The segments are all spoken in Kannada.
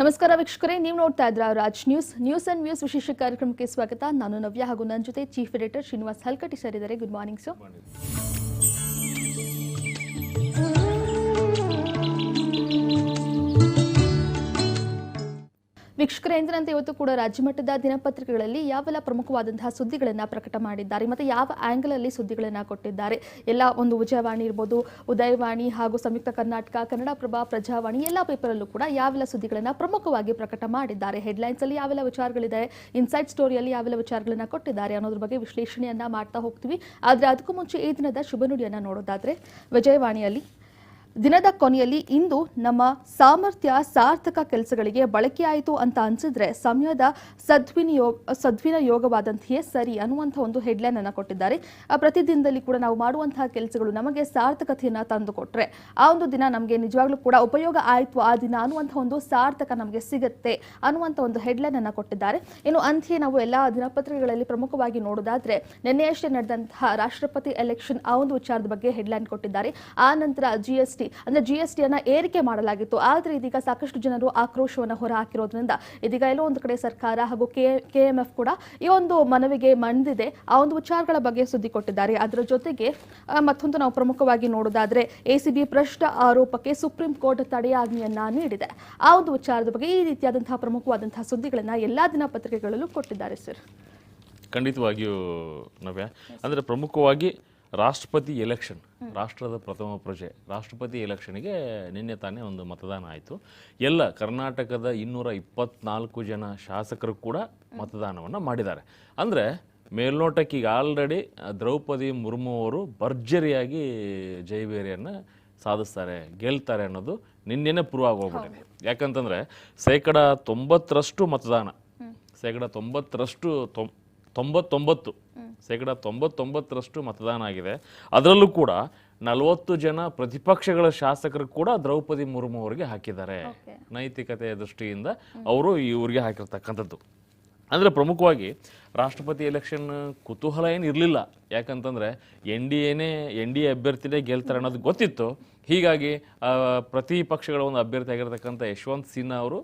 ನಮಸ್ಕಾರ ವೀಕ್ಷಕರೇ, ನೀವು ನೋಡ್ತಾ ಇದ್ರ ರಾಜ್ ನ್ಯೂಸ್ ಅಂಡ್ ವ್ಯೂಸ್ ವಿಶೇಷ ಕಾರ್ಯಕ್ರಮಕ್ಕೆ ಸ್ವಾಗತ. ನಾನು ನವ್ಯ ಹಾಗೂ ನನ್ನ ಜೊತೆ ಚೀಫ್ ಎಡಿಟರ್ ಶ್ರೀನಿವಾಸ್ ಹಲ್ಕಟ್ಟಿ ಸರ್ ಇದ್ದಾರೆ. Good morning sir. ವೀಕ್ಷಕರೇ, ಎಂದಿನಂತೆ ಇವತ್ತು ಕೂಡ ರಾಜ್ಯಮಟ್ಟದ ದಿನಪತ್ರಿಕೆಗಳಲ್ಲಿ ಯಾವೆಲ್ಲ ಪ್ರಮುಖವಾದಂತಹ ಸುದ್ದಿಗಳನ್ನು ಪ್ರಕಟ ಮಾಡಿದ್ದಾರೆ ಮತ್ತು ಯಾವ ಆಂಗಲ್ ಅಲ್ಲಿ ಸುದ್ದಿಗಳನ್ನು ಕೊಟ್ಟಿದ್ದಾರೆ ಎಲ್ಲ ಒಂದು ವಿಜಯವಾಣಿ ಇರ್ಬೋದು, ಉದಯವಾಣಿ ಹಾಗೂ ಸಂಯುಕ್ತ ಕರ್ನಾಟಕ, ಕನ್ನಡಪ್ರಭ, ಪ್ರಜಾವಾಣಿ ಎಲ್ಲ ಪೇಪರಲ್ಲೂ ಕೂಡ ಯಾವೆಲ್ಲ ಸುದ್ದಿಗಳನ್ನು ಪ್ರಮುಖವಾಗಿ ಪ್ರಕಟ ಮಾಡಿದ್ದಾರೆ, ಹೆಡ್ಲೈನ್ಸ್ ಅಲ್ಲಿ ಯಾವೆಲ್ಲ ವಿಚಾರಗಳಿದೆ, ಇನ್ಸೈಡ್ ಸ್ಟೋರಿಯಲ್ಲಿ ಯಾವೆಲ್ಲ ವಿಚಾರಗಳನ್ನು ಕೊಟ್ಟಿದ್ದಾರೆ ಅನ್ನೋದ್ರ ಬಗ್ಗೆ ವಿಶ್ಲೇಷಣೆಯನ್ನ ಮಾಡ್ತಾ ಹೋಗ್ತೀವಿ. ಆದರೆ ಅದಕ್ಕೂ ಮುಂಚೆ ಈ ದಿನದ ಶುಭ ನುಡಿಯನ್ನು ನೋಡೋದಾದ್ರೆ ವಿಜಯವಾಣಿಯಲ್ಲಿ ದಿನದ ಕೊನೆಯಲ್ಲಿ ಇಂದು ನಮ್ಮ ಸಾಮರ್ಥ್ಯ ಸಾರ್ಥಕ ಕೆಲಸಗಳಿಗೆ ಬಳಕೆಯಾಯಿತು ಅಂತ ಅನ್ಸಿದ್ರೆ ಸಮಯದ ಸದ್ವಿನಿಯೋಗವಾದಂತೆಯೇ ಸರಿ ಅನ್ನುವಂಥ ಒಂದು ಹೆಡ್ಲೈನ್ ಅನ್ನು ಕೊಟ್ಟಿದ್ದಾರೆ. ಪ್ರತಿದಿನದಲ್ಲಿ ಕೂಡ ನಾವು ಮಾಡುವಂತಹ ಕೆಲಸಗಳು ನಮಗೆ ಸಾರ್ಥಕತೆಯನ್ನ ತಂದುಕೊಟ್ರೆ ಆ ಒಂದು ದಿನ ನಮಗೆ ನಿಜವಾಗ್ಲೂ ಕೂಡ ಉಪಯೋಗ ಆಯಿತು ಆ ದಿನ ಅನ್ನುವಂಥ ಒಂದು ಸಾರ್ಥಕ ನಮಗೆ ಸಿಗುತ್ತೆ ಅನ್ನುವಂಥ ಒಂದು ಹೆಡ್ಲೈನ್ ಅನ್ನು ಕೊಟ್ಟಿದ್ದಾರೆ. ಇನ್ನು ಅಂತೆಯೇ ನಾವು ಎಲ್ಲ ದಿನಪತ್ರಿಕೆಗಳಲ್ಲಿ ಪ್ರಮುಖವಾಗಿ ನೋಡೋದಾದ್ರೆ ನಿನ್ನೆಯಷ್ಟೇ ನಡೆದಂತಹ ರಾಷ್ಟ್ರಪತಿ ಎಲೆಕ್ಷನ್ ಆ ಒಂದು ವಿಚಾರದ ಬಗ್ಗೆ ಹೆಡ್ಲೈನ್ ಕೊಟ್ಟಿದ್ದಾರೆ. ಆ ನಂತರ ಜಿಎಸ್ಟಿಯನ್ನ ಏರಿಕೆ ಮಾಡಲಾಗಿತ್ತು, ಆದರೆ ಇದೀಗ ಸಾಕಷ್ಟು ಜನರು ಆಕ್ರೋಶವನ್ನು ಹೊರಹಾಕಿರೋದ್ರಿಂದ ಇದೀಗ ಎಲ್ಲೋ ಒಂದು ಕಡೆ ಸರ್ಕಾರ ಹಾಗೂ ಕೆಎಂಎಫ್ ಕೂಡ ಈ ಒಂದು ಮನವಿಗೆ ಮಣಿದಿದೆ. ಆ ಒಂದು ವಿಚಾರಗಳ ಬಗ್ಗೆ ಸುದ್ದಿ ಕೊಟ್ಟಿದ್ದಾರೆ. ಅದರ ಜೊತೆಗೆ ಮತ್ತೊಂದು ನಾವು ಪ್ರಮುಖವಾಗಿ ನೋಡೋದಾದ್ರೆ ಎಸಿಬಿ ಭ್ರಷ್ಟ ಆರೋಪಕ್ಕೆ ಸುಪ್ರೀಂ ಕೋರ್ಟ್ ತಡೆಯಾಜ್ಞೆಯನ್ನ ನೀಡಿದೆ. ಆ ಒಂದು ವಿಚಾರದ ಬಗ್ಗೆ ಈ ರೀತಿಯಾದಂತಹ ಪ್ರಮುಖವಾದಂತಹ ಸುದ್ದಿಗಳನ್ನ ಎಲ್ಲಾ ದಿನಪತ್ರಿಕೆಗಳಲ್ಲೂ ಕೊಟ್ಟಿದ್ದಾರೆ ಸರ್. ಖಂಡಿತವಾಗಿಯೂ ನವ್ಯ, ಅಂದರೆ ಪ್ರಮುಖವಾಗಿ ರಾಷ್ಟ್ರಪತಿ ಎಲೆಕ್ಷನ್, ರಾಷ್ಟ್ರದ ಪ್ರಥಮ ಪ್ರಜೆ ರಾಷ್ಟ್ರಪತಿ ಎಲೆಕ್ಷನ್ಗೆ ನಿನ್ನೆ ತಾನೇ ಒಂದು ಮತದಾನ ಆಯಿತು. ಎಲ್ಲ ಕರ್ನಾಟಕದ 224 ಜನ ಶಾಸಕರು ಕೂಡ ಮತದಾನವನ್ನು ಮಾಡಿದ್ದಾರೆ. ಅಂದರೆ ಮೇಲ್ನೋಟಕ್ಕೆ ಈಗ ಆಲ್ರೆಡಿ ದ್ರೌಪದಿ ಮುರ್ಮು ಅವರು ಭರ್ಜರಿಯಾಗಿ ಜಯಭೇರಿಯನ್ನು ಸಾಧಿಸ್ತಾರೆ, ಗೆಲ್ತಾರೆ ಅನ್ನೋದು ನಿನ್ನೆನೇ ಪ್ರೂವ್ ಆಗೋಗ್ಬಿಟ್ಟಿದೆ. ಯಾಕಂತಂದರೆ 90% ಮತದಾನ, 99% ಮತದಾನ ಆಗಿದೆ. ಅದರಲ್ಲೂ ಕೂಡ 40 ಜನ ಪ್ರತಿಪಕ್ಷಗಳ ಶಾಸಕರು ಕೂಡ ದ್ರೌಪದಿ ಮುರ್ಮು ಅವರಿಗೆ ಹಾಕಿದ್ದಾರೆ. ನೈತಿಕತೆಯ ದೃಷ್ಟಿಯಿಂದ ಅವರು ಇವ್ರಿಗೆ ಹಾಕಿರ್ತಕ್ಕಂಥದ್ದು. ಅಂದರೆ ಪ್ರಮುಖವಾಗಿ ರಾಷ್ಟ್ರಪತಿ ಎಲೆಕ್ಷನ್ ಕುತೂಹಲ ಏನು ಇರಲಿಲ್ಲ. ಯಾಕಂತಂದರೆ ಎನ್ ಡಿ ಎ ಅಭ್ಯರ್ಥಿನೇ ಗೆಲ್ತಾರೆ ಅನ್ನೋದು ಗೊತ್ತಿತ್ತು. ಹೀಗಾಗಿ ಪ್ರತಿಪಕ್ಷಗಳ ಒಂದು ಅಭ್ಯರ್ಥಿ ಆಗಿರತಕ್ಕಂಥ ಯಶವಂತ್ ಸಿನ್ಹಾ ಅವರು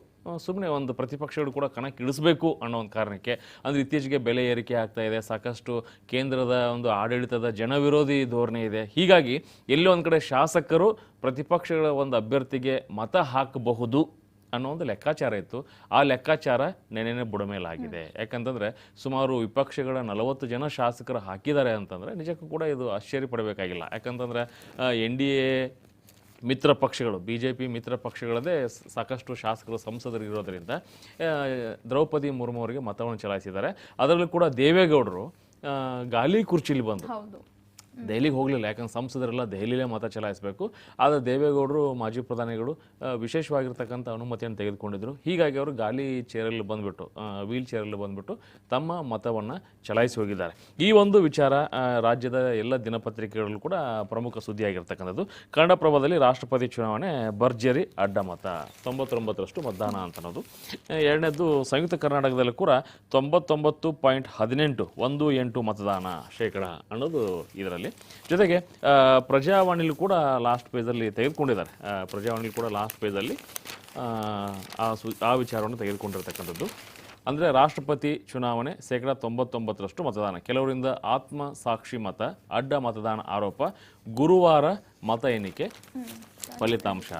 ಸುಮ್ಮನೆ ಒಂದು ಪ್ರತಿಪಕ್ಷಗಳು ಕೂಡ ಕಣಕ್ಕೆ ಇಳಿಸಬೇಕು ಅನ್ನೋ ಒಂದು ಕಾರಣಕ್ಕೆ, ಅಂದರೆ ಇತ್ತೀಚೆಗೆ ಬೆಲೆ ಏರಿಕೆ ಆಗ್ತಾ ಇದೆ, ಸಾಕಷ್ಟು ಕೇಂದ್ರದ ಒಂದು ಆಡಳಿತದ ಜನವಿರೋಧಿ ಧೋರಣೆ ಇದೆ. ಹೀಗಾಗಿ ಎಲ್ಲೋ ಒಂದು ಕಡೆ ಶಾಸಕರು ಪ್ರತಿಪಕ್ಷಗಳ ಒಂದು ಅಭ್ಯರ್ಥಿಗೆ ಮತ ಹಾಕಬಹುದು ಅನ್ನೋ ಒಂದು ಲೆಕ್ಕಾಚಾರ ಇತ್ತು. ಆ ಲೆಕ್ಕಾಚಾರ ನೆನೆನೆ ಬುಡಮೇಲಾಗಿದೆ. ಯಾಕಂತಂದರೆ ಸುಮಾರು ವಿಪಕ್ಷಗಳ 40 ಜನ ಶಾಸಕರು ಹಾಕಿದ್ದಾರೆ ಅಂತಂದರೆ ನಿಜಕ್ಕೂ ಕೂಡ ಇದು ಆಶ್ಚರ್ಯ ಪಡಬೇಕಾಗಿಲ್ಲ. ಯಾಕಂತಂದರೆ NDA ಮಿತ್ರ ಪಕ್ಷಗಳು, BJP ಮಿತ್ರ ಪಕ್ಷಗಳದೇ ಸಾಕಷ್ಟು ಶಾಸಕರು ಸಂಸದರು ಇರೋದರಿಂದ ದ್ರೌಪದಿ ಮುರ್ಮು ಅವರಿಗೆ ಮತವನ್ನು ಚಲಾಯಿಸಿದ್ದಾರೆ. ಅದರಲ್ಲೂ ಕೂಡ ದೇವೇಗೌಡರು ಗಾಲಿ ಕುರ್ಚಿಲಿ ಬಂದು ದೆಹಲಿಗೆ ಹೋಗಲಿಲ್ಲ. ಯಾಕಂದ್ರೆ ಸಂಸದರೆಲ್ಲ ದೆಹಲಿಯಲ್ಲೇ ಮತ ಚಲಾಯಿಸಬೇಕು. ಆದರೆ ದೇವೇಗೌಡರು ಮಾಜಿ ಪ್ರಧಾನಿಗಳು ವಿಶೇಷವಾಗಿರ್ತಕ್ಕಂಥ ಅನುಮತಿಯನ್ನು ತೆಗೆದುಕೊಂಡಿದ್ದರು. ಹೀಗಾಗಿ ಅವರು ಗಾಲಿ ಚೇರಲ್ಲಿ ಬಂದುಬಿಟ್ಟು, ವೀಲ್ ಚೇರಲ್ಲಿ ಬಂದುಬಿಟ್ಟು ತಮ್ಮ ಮತವನ್ನು ಚಲಾಯಿಸಿ ಹೋಗಿದ್ದಾರೆ. ಈ ಒಂದು ವಿಚಾರ ರಾಜ್ಯದ ಎಲ್ಲ ದಿನಪತ್ರಿಕೆಗಳಲ್ಲೂ ಕೂಡ ಪ್ರಮುಖ ಸುದ್ದಿಯಾಗಿರ್ತಕ್ಕಂಥದ್ದು. ಕನ್ನಡಪ್ರಭದಲ್ಲಿ ರಾಷ್ಟ್ರಪತಿ ಚುನಾವಣೆ ಭರ್ಜರಿ ಅಡ್ಡ ಮತ, 99% ಮತದಾನ ಅಂತನ್ನೋದು. ಎರಡನೇದು ಸಂಯುಕ್ತ ಕರ್ನಾಟಕದಲ್ಲಿ ಕೂಡ 99.18 ಮತದಾನ ಶೇಕಡ ಅನ್ನೋದು ಇದರಲ್ಲಿ. ಜೊತೆಗೆ ಪ್ರಜಾವಾಣಿಲಿ ಕೂಡ ಲಾಸ್ಟ್ ಪೇಜಲ್ಲಿ ತೆಗೆದುಕೊಂಡಿದ್ದಾರೆ. ಪ್ರಜಾವಾಣಿಲಿ ಕೂಡ ಲಾಸ್ಟ್ ಪೇಜಲ್ಲಿ ಆ ವಿಚಾರವನ್ನು ತೆಗೆದುಕೊಂಡಿರ್ತಕ್ಕಂಥದ್ದು. ಅಂದರೆ ರಾಷ್ಟ್ರಪತಿ ಚುನಾವಣೆ 99% ಮತದಾನ, ಕೆಲವರಿಂದ ಆತ್ಮಸಾಕ್ಷಿ ಮತ, ಅಡ್ಡ ಮತದಾನ ಆರೋಪ, ಗುರುವಾರ ಮತ ಎಣಿಕೆ ಫಲಿತಾಂಶ,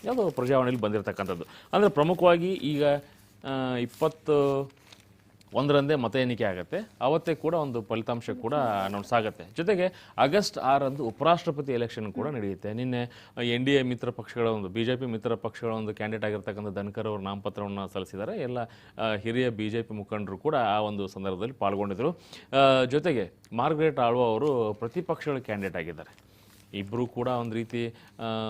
ಯಾವುದು ಪ್ರಜಾವಾಣಿಲಿ ಬಂದಿರತಕ್ಕಂಥದ್ದು. ಅಂದರೆ ಪ್ರಮುಖವಾಗಿ ಈಗ 21ರಂದೇ ಮತ ಎಣಿಕೆ ಆಗುತ್ತೆ. ಅವತ್ತೇ ಕೂಡ ಒಂದು ಫಲಿತಾಂಶ ಕೂಡ ಅನೌನ್ಸ್ ಆಗುತ್ತೆ. ಜೊತೆಗೆ ಆಗಸ್ಟ್ 6ರಂದು ಉಪರಾಷ್ಟ್ರಪತಿ ಎಲೆಕ್ಷನ್ ಕೂಡ ನಡೆಯುತ್ತೆ. ನಿನ್ನೆ NDA ಮಿತ್ರ ಪಕ್ಷಗಳ ಒಂದು BJP ಮಿತ್ರ ಪಕ್ಷಗಳ ಒಂದು ಕ್ಯಾಂಡಿಡೇಟ್ ಆಗಿರ್ತಕ್ಕಂಥ ಧನ್ಕರ್ ಅವರು ನಾಮಪತ್ರವನ್ನು ಸಲ್ಲಿಸಿದ್ದಾರೆ. ಎಲ್ಲ ಹಿರಿಯ BJP ಮುಖಂಡರು ಕೂಡ ಆ ಒಂದು ಸಂದರ್ಭದಲ್ಲಿ ಪಾಲ್ಗೊಂಡಿದ್ದರು. ಜೊತೆಗೆ ಮಾರ್ಗರೇಟ್ ಆಳ್ವ ಅವರು ಪ್ರತಿಪಕ್ಷಗಳ ಕ್ಯಾಂಡಿಡೇಟ್ ಆಗಿದ್ದಾರೆ. ಇಬ್ಬರು ಕೂಡ ಒಂದು ರೀತಿ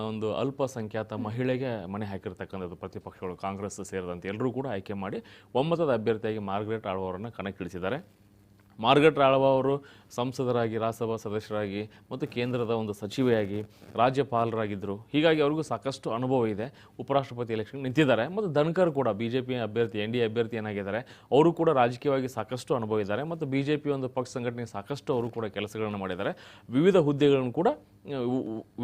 ಒಂದು ಅಲ್ಪಸಂಖ್ಯಾತ ಮಹಿಳೆಗೆ ಮಣೆ ಹಾಕಿರ್ತಕ್ಕಂಥದ್ದು. ಪ್ರತಿಪಕ್ಷಗಳು ಕಾಂಗ್ರೆಸ್ ಸೇರಿದಂತೆ ಎಲ್ಲರೂ ಕೂಡ ಆಯ್ಕೆ ಮಾಡಿ ಒಮ್ಮತದ ಅಭ್ಯರ್ಥಿಯಾಗಿ ಮಾರ್ಗರೇಟ್ ಆಳ್ವ ಅವರನ್ನು ಕಣಕ್ಕಿಳಿಸಿದ್ದಾರೆ. ಮಾರ್ಗರೇಟ್ ಆಳ್ವ ಅವರು ಸಂಸದರಾಗಿ, ರಾಜ್ಯಸಭಾ ಸದಸ್ಯರಾಗಿ ಮತ್ತು ಕೇಂದ್ರದ ಒಂದು ಸಚಿವೆಯಾಗಿ, ರಾಜ್ಯಪಾಲರಾಗಿದ್ದರು. ಹೀಗಾಗಿ ಅವ್ರಿಗೂ ಸಾಕಷ್ಟು ಅನುಭವ ಇದೆ. ಉಪರಾಷ್ಟ್ರಪತಿ ಎಲೆಕ್ಷನ್ ನಿಂತಿದ್ದಾರೆ. ಮತ್ತು ಧನ್ಕರ್ ಕೂಡ BJP ಅಭ್ಯರ್ಥಿ, NDA ಅಭ್ಯರ್ಥಿ ಏನಾಗಿದ್ದಾರೆ, ಅವರು ಕೂಡ ರಾಜಕೀಯವಾಗಿ ಸಾಕಷ್ಟು ಅನುಭವ ಇದ್ದಾರೆ. ಮತ್ತು BJP ಒಂದು ಪಕ್ಷ ಸಂಘಟನೆ ಸಾಕಷ್ಟು ಅವರು ಕೂಡ ಕೆಲಸಗಳನ್ನು ಮಾಡಿದ್ದಾರೆ. ವಿವಿಧ ಹುದ್ದೆಗಳನ್ನು ಕೂಡ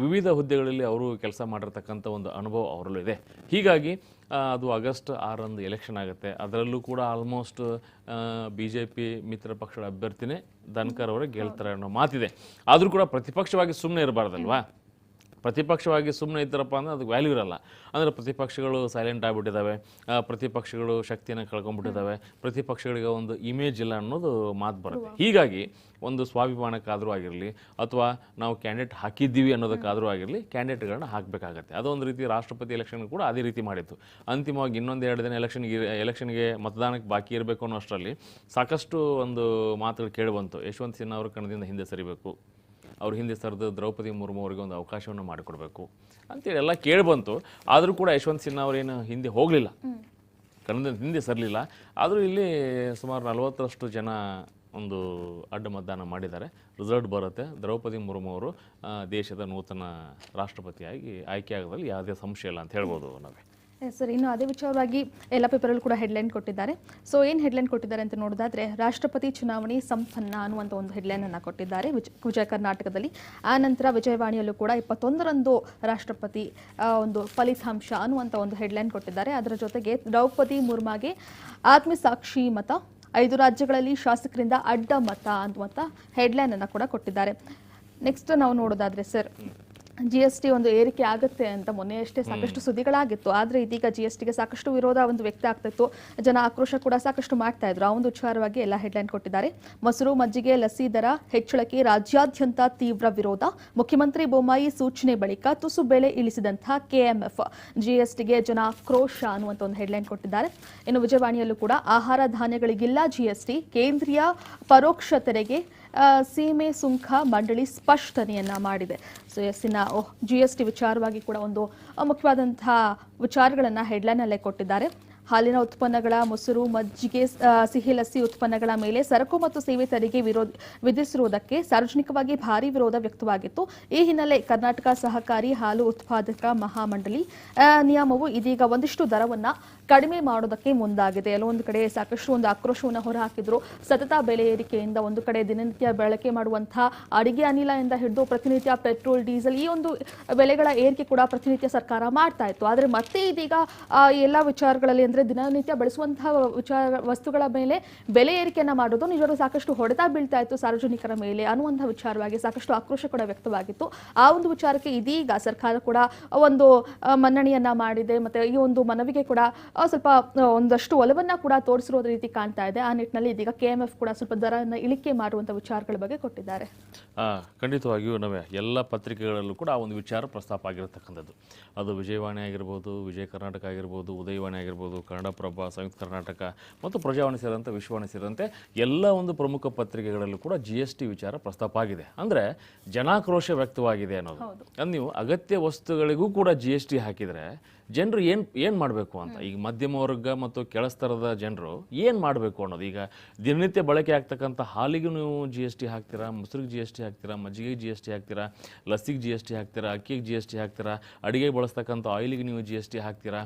ವಿವಿಧ ಹುದ್ದೆಗಳಲ್ಲಿ ಅವರು ಕೆಲಸ ಮಾಡಿರ್ತಕ್ಕಂಥ ಒಂದು ಅನುಭವ ಅವರಲ್ಲೂ ಇದೆ. ಹೀಗಾಗಿ ಅದು ಆಗಸ್ಟ್ 6ರಂದು ಎಲೆಕ್ಷನ್ ಆಗುತ್ತೆ. ಅದರಲ್ಲೂ ಕೂಡ ಆಲ್ಮೋಸ್ಟ್ BJP ಮಿತ್ರ ಪಕ್ಷದ ಅಭ್ಯರ್ಥಿನೇ ಧನ್ಕರ್ ಅವರೇ ಗೆಲ್ತಾರೆ ಅನ್ನೋ ಮಾತಿದೆ. ಆದರೂ ಕೂಡ ಪ್ರತಿಪಕ್ಷವಾಗಿ ಸುಮ್ಮನೆ ಇರಬಾರ್ದಲ್ವಾ? ಪ್ರತಿಪಕ್ಷವಾಗಿ ಸುಮ್ಮನೆ ಇದ್ದಾರಪ್ಪ ಅಂದರೆ ಅದಕ್ಕೆ ವ್ಯಾಲ್ಯೂ ಇರಲ್ಲ. ಅಂದರೆ ಪ್ರತಿಪಕ್ಷಗಳು ಸೈಲೆಂಟ್ ಆಗಿಬಿಟ್ಟಿದ್ದಾವೆ, ಪ್ರತಿಪಕ್ಷಗಳು ಶಕ್ತಿಯನ್ನು ಕಳ್ಕೊಂಡ್ಬಿಟ್ಟಿದ್ದಾವೆ, ಪ್ರತಿಪಕ್ಷಗಳಿಗೆ ಒಂದು ಇಮೇಜ್ ಇಲ್ಲ ಅನ್ನೋದು ಮಾತು ಬರುತ್ತೆ. ಹೀಗಾಗಿ ಒಂದು ಸ್ವಾಭಿಮಾನಕ್ಕಾದರೂ ಆಗಿರಲಿ ಅಥವಾ ನಾವು ಕ್ಯಾಂಡಿಡೇಟ್ ಹಾಕಿದ್ದೀವಿ ಅನ್ನೋದಕ್ಕಾದರೂ ಆಗಿರಲಿ ಕ್ಯಾಂಡಿಡೇಟ್ಗಳನ್ನ ಹಾಕಬೇಕಾಗತ್ತೆ. ಅದೊಂದು ರೀತಿ ರಾಷ್ಟ್ರಪತಿ ಎಲೆಕ್ಷನ್ ಕೂಡ ಅದೇ ರೀತಿ ಮಾಡಿತ್ತು. ಅಂತಿಮವಾಗಿ ಇನ್ನೊಂದು 2 ದಿನ ಎಲೆಕ್ಷನ್ಗೆ ಮತದಾನಕ್ಕೆ ಬಾಕಿ ಇರಬೇಕು ಅನ್ನೋ ಅಷ್ಟರಲ್ಲಿ ಸಾಕಷ್ಟು ಒಂದು ಮಾತುಗಳು ಕೇಳಿಬಂತು. ಯಶವಂತ್ ಸಿನ್ಹಾ ಅವರು ಕಣದಿಂದ ಹಿಂದೆ ಸರಿಬೇಕು, ಅವ್ರ ಹಿಂದೆ ಸರಿದು ದ್ರೌಪದಿ ಮುರ್ಮು ಅವರಿಗೆ ಒಂದು ಅವಕಾಶವನ್ನು ಮಾಡಿಕೊಡ್ಬೇಕು ಅಂತೇಳಿ ಎಲ್ಲ ಕೇಳಿಬಂತು. ಆದರೂ ಕೂಡ ಯಶವಂತ್ ಸಿನ್ಹಾ ಅವರೇನು ಹಿಂದೆ ಹೋಗಲಿಲ್ಲ, ಕಣದಿಂದ ಹಿಂದೆ ಸರಲಿಲ್ಲ. ಆದರೂ ಇಲ್ಲಿ ಸುಮಾರು 40ರಷ್ಟು ಜನ ಒಂದು ಅಡ್ಡ ಮತದಾನ ಮಾಡಿದ್ದಾರೆ. ರಿಸಲ್ಟ್ ಬರುತ್ತೆ. ದ್ರೌಪದಿ ಮುರ್ಮು ಅವರು ದೇಶದ ನೂತನ ರಾಷ್ಟ್ರಪತಿಯಾಗಿ ಆಯ್ಕೆಯಾಗೋದ್ರಲ್ಲಿ ಯಾವುದೇ ಸಂಶಯ ಇಲ್ಲ ಅಂತ ಹೇಳ್ಬೋದು ನಾವೇ. ಸರ್, ಇನ್ನು ಅದೇ ವಿಚಾರವಾಗಿ ಎಲ್ಲ ಪೇಪರಲ್ಲೂ ಕೂಡ ಹೆಡ್ಲೈನ್ ಕೊಟ್ಟಿದ್ದಾರೆ. ಸೊ ಏನು ಹೆಡ್ಲೈನ್ ಕೊಟ್ಟಿದ್ದಾರೆ ಅಂತ ನೋಡೋದಾದ್ರೆ, ರಾಷ್ಟ್ರಪತಿ ಚುನಾವಣೆ ಸಂಪನ್ನ ಅನ್ನುವಂಥ ಒಂದು ಹೆಡ್ಲೈನನ್ನು ಕೊಟ್ಟಿದ್ದಾರೆ ವಿಜಯ ಕರ್ನಾಟಕದಲ್ಲಿ. ಆ ನಂತರ ವಿಜಯವಾಣಿಯಲ್ಲೂ ಕೂಡ 21ರಂದು ರಾಷ್ಟ್ರಪತಿ ಒಂದು ಫಲಿತಾಂಶ ಅನ್ನುವಂಥ ಒಂದು ಹೆಡ್ಲೈನ್ ಕೊಟ್ಟಿದ್ದಾರೆ. ಅದರ ಜೊತೆಗೆ ದ್ರೌಪದಿ ಮುರ್ಮಾಗೆ ಆತ್ಮಸಾಕ್ಷಿ ಮತ, 5 ರಾಜ್ಯಗಳಲ್ಲಿ ಶಾಸಕರಿಂದ ಅಡ್ಡ ಮತ ಅನ್ನುವಂಥ ಹೆಡ್ಲೈನನ್ನು ಕೂಡ ಕೊಟ್ಟಿದ್ದಾರೆ. ನೆಕ್ಸ್ಟ್ ನಾವು ನೋಡೋದಾದ್ರೆ ಸರ್, GST ಒಂದು ಏರಿಕೆ ಆಗುತ್ತೆ ಅಂತ ಮೊನ್ನೆ ಅಷ್ಟೇ ಸಾಕಷ್ಟು ಸುದ್ದಿಗಳಾಗಿತ್ತು. ಆದರೆ ಇದೀಗ GSTಗೆ ಸಾಕಷ್ಟು ವಿರೋಧ ಒಂದು ವ್ಯಕ್ತ ಆಗ್ತಿತ್ತು, ಜನ ಆಕ್ರೋಶ ಕೂಡ ಸಾಕಷ್ಟು ಮಾಡ್ತಾ ಇದ್ರು. ಆ ಒಂದು ವಿಚಾರವಾಗಿ ಎಲ್ಲ ಹೆಡ್ಲೈನ್ ಕೊಟ್ಟಿದ್ದಾರೆ. ಮೊಸರು ಮಜ್ಜಿಗೆ ಲಸಿ ದರ ಹೆಚ್ಚಳಕ್ಕೆ ರಾಜ್ಯಾದ್ಯಂತ ತೀವ್ರ ವಿರೋಧ, ಮುಖ್ಯಮಂತ್ರಿ ಬೊಮ್ಮಾಯಿ ಸೂಚನೆ ಬಳಿಕ ತುಸು ಬೆಲೆ ಇಳಿಸಿದಂಥ KMF, GSTಗೆ ಜನ ಆಕ್ರೋಶ ಅನ್ನುವಂಥ ಒಂದು ಹೆಡ್ಲೈನ್ ಕೊಟ್ಟಿದ್ದಾರೆ. ಇನ್ನು ವಿಜಯವಾಣಿಯಲ್ಲೂ ಕೂಡ ಆಹಾರ ಧಾನ್ಯಗಳಿಗಿಲ್ಲ GST, ಕೇಂದ್ರೀಯ ಪರೋಕ್ಷ ತೆರಿಗೆ ಸೀಮೆ ಸುಂಕ ಮಂಡಳಿ ಸ್ಪಷ್ಟನೆಯನ್ನ ಮಾಡಿದೆ. ಸೊ ಎಸ್ಸಿನ GST ವಿಚಾರವಾಗಿ ಕೂಡ ಒಂದು ಮುಖ್ಯವಾದಂತಹ ವಿಚಾರಗಳನ್ನ ಹೆಡ್ಲೈನ್ ಅಲ್ಲೇ ಕೊಟ್ಟಿದ್ದಾರೆ. ಹಾಲಿನ ಉತ್ಪನ್ನಗಳ, ಮೊಸರು, ಮಜ್ಜಿಗೆ, ಸಿಹಿ ಲಸ್ಸಿ ಉತ್ಪನ್ನಗಳ ಮೇಲೆ ಸರಕು ಮತ್ತು ಸೇವೆ ತೆರಿಗೆ ವಿಧಿಸಿರುವುದಕ್ಕೆ ಸಾರ್ವಜನಿಕವಾಗಿ ಭಾರಿ ವಿರೋಧ ವ್ಯಕ್ತವಾಗಿತ್ತು. ಈ ಹಿನ್ನೆಲೆ ಕರ್ನಾಟಕ ಸಹಕಾರಿ ಹಾಲು ಉತ್ಪಾದಕ ಮಹಾಮಂಡಳಿ ನಿಯಮವು ಇದೀಗ ಒಂದಿಷ್ಟು ದರವನ್ನ ಕಡಿಮೆ ಮಾಡೋದಕ್ಕೆ ಮುಂದಾಗಿದೆ. ಎಲ್ಲೊಂದು ಕಡೆ ಸಾಕಷ್ಟು ಒಂದು ಆಕ್ರೋಶವನ್ನು ಹೊರಹಾಕಿದ್ರು. ಸತತ ಬೆಲೆ ಏರಿಕೆಯಿಂದ ಒಂದು ಕಡೆ ದಿನನಿತ್ಯ ಬಳಕೆ ಮಾಡುವಂತಹ ಅಡಿಗೆ ಅನಿಲ ಇಂದ ಹಿಡಿದು ಪ್ರತಿನಿತ್ಯ ಪೆಟ್ರೋಲ್, ಡೀಸೆಲ್ ಈ ಒಂದು ಬೆಲೆಗಳ ಏರಿಕೆ ಕೂಡ ಪ್ರತಿನಿತ್ಯ ಸರ್ಕಾರ ಮಾಡ್ತಾ ಇತ್ತು. ಆದರೆ ಮತ್ತೆ ಇದೀಗ ಎಲ್ಲ ವಿಚಾರಗಳಲ್ಲಿ ಅಂದ್ರೆ ದಿನನಿತ್ಯ ಬಳಸುವಂತಹ ವಸ್ತುಗಳ ಮೇಲೆ ಬೆಲೆ ಏರಿಕೆಯನ್ನ ಮಾಡೋದು ನಿಜವಾಗ್ಲೂ ಸಾಕಷ್ಟು ಹೊಡೆತ ಬೀಳ್ತಾ ಇತ್ತು ಸಾರ್ವಜನಿಕರ ಮೇಲೆ ಅನ್ನುವಂತಹ ವಿಚಾರವಾಗಿ ಸಾಕಷ್ಟು ಆಕ್ರೋಶ ಕೂಡ ವ್ಯಕ್ತವಾಗಿತ್ತು. ಆ ಒಂದು ವಿಚಾರಕ್ಕೆ ಇದೀಗ ಸರ್ಕಾರ ಕೂಡ ಒಂದು ಮನ್ನಣೆಯನ್ನ ಮಾಡಿದೆ. ಮತ್ತೆ ಈ ಒಂದು ಮನವಿಗೆ ಕೂಡ ಸ್ವಲ್ಪ ಒಂದಷ್ಟು ಒಲವನ್ನ ಕೂಡ ತೋರಿಸಿರೋದ ರೀತಿ ಕಾಣ್ತಾ ಇದೆ. ಆ ನಿಟ್ಟಿನಲ್ಲಿ ಇದೀಗ KMF ಕೂಡ ಸ್ವಲ್ಪ ದರನ ಇಳಿಕೆ ಮಾಡುವಂತ ವಿಚಾರಗಳ ಬಗ್ಗೆ ಕೊಟ್ಟಿದ್ದಾರೆ. ಖಂಡಿತವಾಗಿಯೂ ನಾವೇ ಎಲ್ಲ ಪತ್ರಿಕೆಗಳಲ್ಲೂ ಕೂಡ ಆ ಒಂದು ವಿಚಾರ ಪ್ರಸ್ತಾಪ ಆಗಿರತಕ್ಕಂಥದ್ದು. ಅದು ವಿಜಯವಾಣಿ ಆಗಿರ್ಬೋದು, ವಿಜಯ ಕರ್ನಾಟಕ ಆಗಿರ್ಬೋದು, ಉದಯವಾಣಿ ಆಗಿರ್ಬೋದು, ಕನ್ನಡಪ್ರಭ, ಸಂಯುಕ್ತ ಕರ್ನಾಟಕ ಮತ್ತು ಪ್ರಜಾವಾಣಿ ಸೇರಿದಂತೆ ವಿಶ್ವವಾಣಿ ಸೇರಿದಂತೆ ಎಲ್ಲ ಒಂದು ಪ್ರಮುಖ ಪತ್ರಿಕೆಗಳಲ್ಲೂ ಕೂಡ GST ವಿಚಾರ ಪ್ರಸ್ತಾಪ ಆಗಿದೆ. ಅಂದರೆ ಜನಾಕ್ರೋಶ ವ್ಯಕ್ತವಾಗಿದೆ ಅನ್ನೋದು. ಅಂದ್ರೆ ನೀವು ಅಗತ್ಯ ವಸ್ತುಗಳಿಗೂ ಕೂಡ GST ಹಾಕಿದರೆ ಜನರು ಏನು ಮಾಡಬೇಕು ಅಂತ, ಈಗ ಮಧ್ಯಮ ವರ್ಗ ಮತ್ತು ಕೆಳಸ್ತರದ ಜನರು ಏನು ಮಾಡಬೇಕು ಅನ್ನೋದು. ಈಗ ದಿನನಿತ್ಯ ಬಳಕೆ ಆಗ್ತಕ್ಕಂಥ ಹಾಲಿಗೂ ನೀವು GST ಹಾಕ್ತೀರಾ, ಮೊಸರಿಗೆ GST ಹಾಕ್ತೀರಾ, ಮಜ್ಜಿಗೆಗೆ GST ಹಾಕ್ತೀರಾ, ಲಸ್ಸಿಗೆ GST ಹಾಕ್ತೀರಾ, ಅಕ್ಕಿಗೆ GST ಹಾಕ್ತೀರಾ, ಅಡುಗೆ ಬಳಸ್ತಕ್ಕಂಥ ಆಯಿಲಿಗೆ ನೀವು GST ಹಾಕ್ತೀರಾ.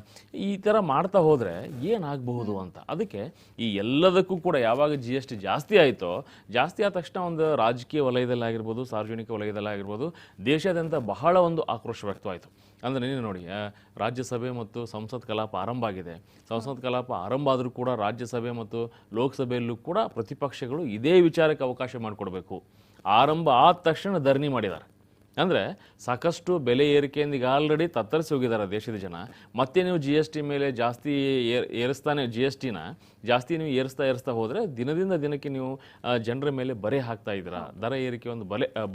ಈ ಥರ ಮಾಡ್ತಾ ಹೋದರೆ ಏನಾಗಬಹುದು ಅಂತ. ಅದಕ್ಕೆ ಈ ಎಲ್ಲದಕ್ಕೂ ಕೂಡ ಯಾವಾಗ GST ಜಾಸ್ತಿ ಆಯಿತೋ, ಜಾಸ್ತಿ ಆದ ತಕ್ಷಣ ಒಂದು ರಾಜಕೀಯ ವಲಯದಲ್ಲಾಗಿರ್ಬೋದು, ಸಾರ್ವಜನಿಕ ವಲಯದಲ್ಲಾಗಿರ್ಬೋದು, ದೇಶಾದ್ಯಂತ ಬಹಳ ಒಂದು ಆಕ್ರೋಶ ವ್ಯಕ್ತವಾಯಿತು. ಅಂದರೆ ನೀನು ನೋಡಿ, ರಾಜ್ಯಸಭೆ ಮತ್ತು ಸಂಸತ್ ಕಲಾಪ ಆರಂಭ ಆಗಿದೆ. ಸಂಸತ್ ಕಲಾಪ ಆರಂಭ ಆದರೂ ಕೂಡ ರಾಜ್ಯಸಭೆ ಮತ್ತು ಲೋಕಸಭೆಯಲ್ಲೂ ಕೂಡ ಪ್ರತಿಪಕ್ಷಗಳು ಇದೇ ವಿಚಾರಕ್ಕೆ ಅವಕಾಶ ಮಾಡಿಕೊಡ್ಬೇಕು. ಆರಂಭ ಆದ ತಕ್ಷಣ ಧರಣಿ ಮಾಡಿದ್ದಾರೆ. ಅಂದರೆ ಸಾಕಷ್ಟು ಬೆಲೆ ಏರಿಕೆಯಿಂದ ಈಗ ಆಲ್ರೆಡಿ ತತ್ತರಿಸಿ ಹೋಗಿದ್ದಾರೆ ದೇಶದ ಜನ. ಮತ್ತೆ ನೀವು GST ಮೇಲೆ ಜಾಸ್ತಿ ಏರಿಸ್ತಾನೆ, GSTನ ಜಾಸ್ತಿ ನೀವು ಏರಿಸ್ತಾ ಹೋದರೆ ದಿನದಿಂದ ದಿನಕ್ಕೆ ನೀವು ಜನರ ಮೇಲೆ ಬರೆ ಹಾಕ್ತಾ ಇದ್ದೀರಾ, ದರ ಏರಿಕೆ ಒಂದು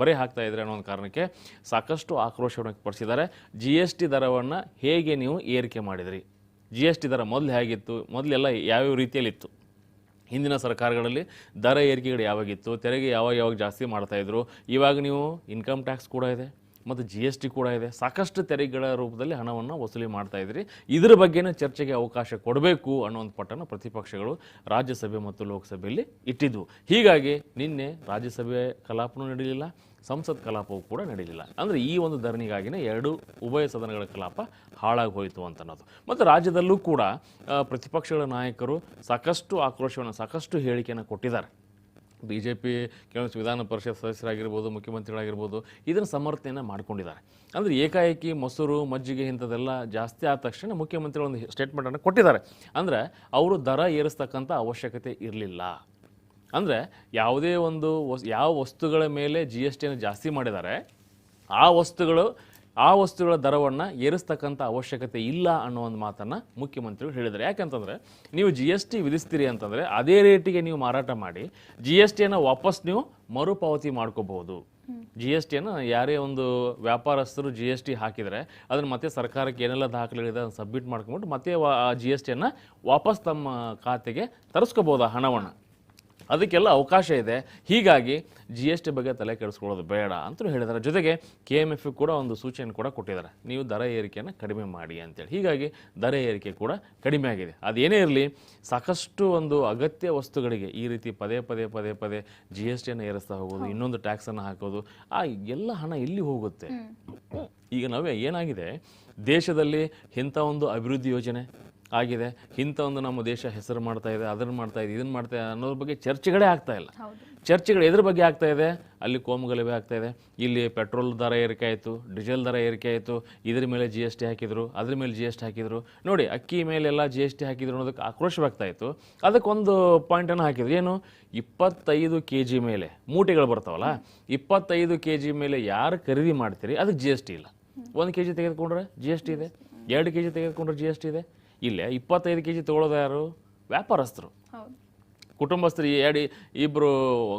ಬರೆ ಹಾಕ್ತಾ ಇದ್ದೀರಾ ಅನ್ನೋ ಒಂದು ಕಾರಣಕ್ಕೆ ಸಾಕಷ್ಟು ಆಕ್ರೋಶವನ್ನು ವ್ಯಕ್ತಪಡಿಸಿದ್ದಾರೆ. GST ದರವನ್ನು ಹೇಗೆ ನೀವು ಏರಿಕೆ ಮಾಡಿದ್ರಿ, GST ದರ ಮೊದಲು ಹೇಗಿತ್ತು, ಮೊದಲೆಲ್ಲ ಯಾವ್ಯಾವ ರೀತಿಯಲ್ಲಿತ್ತು, ಹಿಂದಿನ ಸರ್ಕಾರಗಳಲ್ಲಿ ದರ ಏರಿಕೆಗಳು ಯಾವಾಗಿತ್ತು, ತೆರಿಗೆ ಯಾವಾಗ ಜಾಸ್ತಿ ಮಾಡ್ತಾಯಿದ್ರು, ಇವಾಗ ನೀವು ಇನ್ಕಮ್ ಟ್ಯಾಕ್ಸ್ ಕೂಡ ಇದೆ ಮತ್ತು GST ಕೂಡ ಇದೆ, ಸಾಕಷ್ಟು ತೆರಿಗೆಗಳ ರೂಪದಲ್ಲಿ ಹಣವನ್ನು ವಸೂಲಿ ಮಾಡ್ತಾ ಇದ್ರಿ. ಇದರ ಬಗ್ಗೆನೇ ಚರ್ಚೆಗೆ ಅವಕಾಶ ಕೊಡಬೇಕು ಅನ್ನುವಂಥ ಪಟ್ಟನ್ನು ಪ್ರತಿಪಕ್ಷಗಳು ರಾಜ್ಯಸಭೆ ಮತ್ತು ಲೋಕಸಭೆಯಲ್ಲಿ ಇಟ್ಟಿದ್ವು. ಹೀಗಾಗಿ ನಿನ್ನೆ ರಾಜ್ಯಸಭೆ ಕಲಾಪನೂ ನಡೆಯಲಿಲ್ಲ, ಸಂಸತ್ ಕಲಾಪವೂ ಕೂಡ ನಡೆಯಲಿಲ್ಲ. ಅಂದರೆ ಈ ಒಂದು ಧರಣಿಗಾಗಿನೇ ಎರಡು ಉಭಯ ಸದನಗಳ ಕಲಾಪ ಹಾಳಾಗಿ ಹೋಯಿತು ಅಂತ ಅನ್ನೋದು. ಮತ್ತು ರಾಜ್ಯದಲ್ಲೂ ಕೂಡ ಪ್ರತಿಪಕ್ಷಗಳ ನಾಯಕರು ಸಾಕಷ್ಟು ಆಕ್ರೋಶವನ್ನು, ಸಾಕಷ್ಟು ಹೇಳಿಕೆಯನ್ನು ಕೊಟ್ಟಿದ್ದಾರೆ. BJP ಕೆಲವೊಂದು ವಿಧಾನ ಪರಿಷತ್ ಸದಸ್ಯರಾಗಿರ್ಬೋದು, ಮುಖ್ಯಮಂತ್ರಿಗಳಾಗಿರ್ಬೋದು, ಇದನ್ನು ಸಮರ್ಥನೆಯನ್ನು ಮಾಡ್ಕೊಂಡಿದ್ದಾರೆ. ಅಂದರೆ ಏಕಾಏಕಿ ಮೊಸರು ಮಜ್ಜಿಗೆ ಇಂಥದ್ದೆಲ್ಲ ಜಾಸ್ತಿ ಆದ ತಕ್ಷಣ ಮುಖ್ಯಮಂತ್ರಿಗಳು ಒಂದು ಸ್ಟೇಟ್ಮೆಂಟನ್ನು ಕೊಟ್ಟಿದ್ದಾರೆ. ಅಂದರೆ ಅವರು ದರ ಏರಿಸ್ತಕ್ಕಂಥ ಅವಶ್ಯಕತೆ ಇರಲಿಲ್ಲ. ಅಂದರೆ ಯಾವುದೇ ಒಂದು ಯಾವ ವಸ್ತುಗಳ ಮೇಲೆ GST ಜಾಸ್ತಿ ಮಾಡಿದ್ದಾರೆ ಆ ವಸ್ತುಗಳ ದರವನ್ನು ಏರಿಸ್ತಕ್ಕಂಥ ಅವಶ್ಯಕತೆ ಇಲ್ಲ ಅನ್ನೋ ಒಂದು ಮಾತನ್ನು ಮುಖ್ಯಮಂತ್ರಿಗಳು ಹೇಳಿದ್ದಾರೆ. ಯಾಕಂತಂದರೆ ನೀವು GST ವಿಧಿಸ್ತೀರಿ ಅಂತಂದರೆ ಅದೇ ರೇಟಿಗೆ ನೀವು ಮಾರಾಟ ಮಾಡಿ GSTಯನ್ನು ವಾಪಸ್ ನೀವು ಮರುಪಾವತಿ ಮಾಡ್ಕೋಬಹುದು. GSTಯನ್ನು ಯಾರೇ ಒಂದು ವ್ಯಾಪಾರಸ್ಥರು GST ಹಾಕಿದರೆ ಅದನ್ನು ಮತ್ತೆ ಸರ್ಕಾರಕ್ಕೆ ಏನೆಲ್ಲ ದಾಖಲೆಗಳಿದೆ ಅದನ್ನು ಸಬ್ಮಿಟ್ ಮಾಡ್ಕೊಂಬಿಟ್ಟು ಮತ್ತೆ ಆ GSTಯನ್ನು ವಾಪಸ್ ತಮ್ಮ ಖಾತೆಗೆ ತರಿಸ್ಕೋಬೋದು ಆ ಹಣವನ್ನು. ಅದಕ್ಕೆಲ್ಲ ಅವಕಾಶ ಇದೆ. ಹೀಗಾಗಿ GST ಬಗ್ಗೆ ತಲೆ ಕೆಡಿಸ್ಕೊಳ್ಳೋದು ಬೇಡ ಅಂತಲೂ ಹೇಳಿದ್ದಾರೆ. ಜೊತೆಗೆ KMF ಕೂಡ ಒಂದು ಸೂಚನೆ ಕೂಡ ಕೊಟ್ಟಿದ್ದಾರೆ, ನೀವು ದರ ಏರಿಕೆಯನ್ನು ಕಡಿಮೆ ಮಾಡಿ ಅಂತೇಳಿ. ಹೀಗಾಗಿ ದರ ಏರಿಕೆ ಕೂಡ ಕಡಿಮೆ ಆಗಿದೆ. ಅದೇನೇ ಇರಲಿ, ಸಾಕಷ್ಟು ಒಂದು ಅಗತ್ಯ ವಸ್ತುಗಳಿಗೆ ಈ ರೀತಿ ಪದೇ ಪದೇ GSTಯನ್ನು ಏರಿಸ್ತಾ ಹೋಗೋದು, ಇನ್ನೊಂದು ಟ್ಯಾಕ್ಸನ್ನು ಹಾಕೋದು, ಆ ಎಲ್ಲ ಹಣ ಎಲ್ಲಿ ಹೋಗುತ್ತೆ? ಈಗ ನಾವೇ ಏನಾಗಿದೆ, ದೇಶದಲ್ಲಿ ಇಂಥ ಒಂದು ಅಭಿವೃದ್ಧಿ ಯೋಜನೆ ಆಗಿದೆ, ಇಂಥ ಒಂದು ನಮ್ಮ ದೇಶ ಹೆಸರು ಮಾಡ್ತಾ ಇದೆ, ಅದನ್ನು ಮಾಡ್ತಾ ಇದೆ, ಇದನ್ನು ಮಾಡ್ತಾ ಇದೆ ಅನ್ನೋದ್ರ ಬಗ್ಗೆ ಚರ್ಚೆಗಳೇ ಆಗ್ತಾ ಇಲ್ಲ. ಚರ್ಚೆಗಳು ಎದ್ರ ಬಗ್ಗೆ ಆಗ್ತಾ ಇದೆ? ಅಲ್ಲಿ ಕೋಮುಗಲಭೆ ಆಗ್ತಾ ಇದೆ. ಇಲ್ಲಿ ಪೆಟ್ರೋಲ್ ದರ ಏರಿಕೆ ಆಯಿತು, ಡೀಸೆಲ್ ದರ ಏರಿಕೆ ಆಯಿತು, ಇದ್ರ ಮೇಲೆ GST ಹಾಕಿದ್ರು, ಅದ್ರ ಮೇಲೆ GST ಹಾಕಿದ್ರು. ನೋಡಿ, ಅಕ್ಕಿ ಮೇಲೆಲ್ಲ GST ಹಾಕಿದ್ರು ಅನ್ನೋದಕ್ಕೆ ಆಕ್ರೋಶವಾಗ್ತಾ ಇತ್ತು. ಅದಕ್ಕೊಂದು ಪಾಯಿಂಟನ್ನು ಹಾಕಿದ್ರು, ಏನು 25 kg ಮೇಲೆ ಮೂಟೆಗಳು ಬರ್ತಾವಲ್ಲ, 25 kg ಮೇಲೆ ಯಾರು ಖರೀದಿ ಮಾಡ್ತೀರಿ ಅದಕ್ಕೆ GST ಇಲ್ಲ. 1 kg ತೆಗೆದುಕೊಂಡ್ರೆ GST ಇದೆ, 2 kg ತೆಗೆದುಕೊಂಡ್ರೆ GST ಇದೆ. ಇಲ್ಲೇ 25 kg ತೊಗೊಳೋದು ಯಾರು? ವ್ಯಾಪಾರಸ್ಥರು, ಕುಟುಂಬಸ್ಥರು. ಇಬ್ಬರು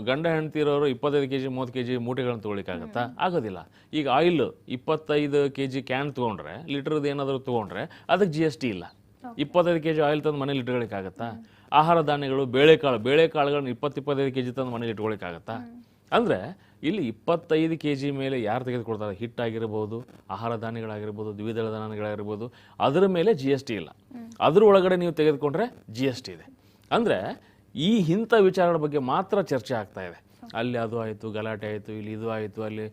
ಗಂಡ ಹೆಂಡತಿ ಇರೋರು 25 kg 30 kg ಮೂಟೆಗಳನ್ನು ತೊಗೊಳಿಕ್ಕಾಗತ್ತಾ? ಆಗೋದಿಲ್ಲ. ಈಗ ಆಯಿಲ್ 25 kg ಕ್ಯಾನ್ ತೊಗೊಂಡ್ರೆ, ಲೀಟರ್ದು ಏನಾದರೂ ತೊಗೊಂಡ್ರೆ ಅದಕ್ಕೆ GST ಇಲ್ಲ. 25 kg ಆಯಿಲ್ ತಂದು ಮನೇಲಿ ಇಟ್ಕೊಳ್ಳಿಕ್ಕಾಗತ್ತಾ? ಆಹಾರ ಧಾನ್ಯಗಳು, ಬೇಳೆಕಾಳುಗಳನ್ನ 25 kg ತಂದು ಮನೇಲಿ ಇಟ್ಕೊಳ್ಳಿಕ್ಕಾಗತ್ತಾ? ಅಂದರೆ ಇಲ್ಲಿ 25 kg ಮೇಲೆ ಯಾರು ತೆಗೆದುಕೊಳ್ತಾರೆ? ಹಿಟ್ಟಾಗಿರ್ಬೋದು, ಆಹಾರ ಧಾನ್ಯಗಳಾಗಿರ್ಬೋದು, ದ್ವಿದಳ ಧಾನ್ಯಗಳಾಗಿರ್ಬೋದು, ಅದರ ಮೇಲೆ GST ಇಲ್ಲ. ಅದ್ರ ಒಳಗಡೆ ನೀವು ತೆಗೆದುಕೊಂಡ್ರೆ GST ಇದೆ. ಅಂದರೆ ಇಂಥ ವಿಚಾರಗಳ ಬಗ್ಗೆ ಮಾತ್ರ ಚರ್ಚೆ ಆಗ್ತಾ ಇದೆ. ಅಲ್ಲಿ ಅದು ಆಯಿತು, ಗಲಾಟೆ ಆಯಿತು, ಇಲ್ಲಿ ಇದು ಆಯಿತು, ಅಲ್ಲಿ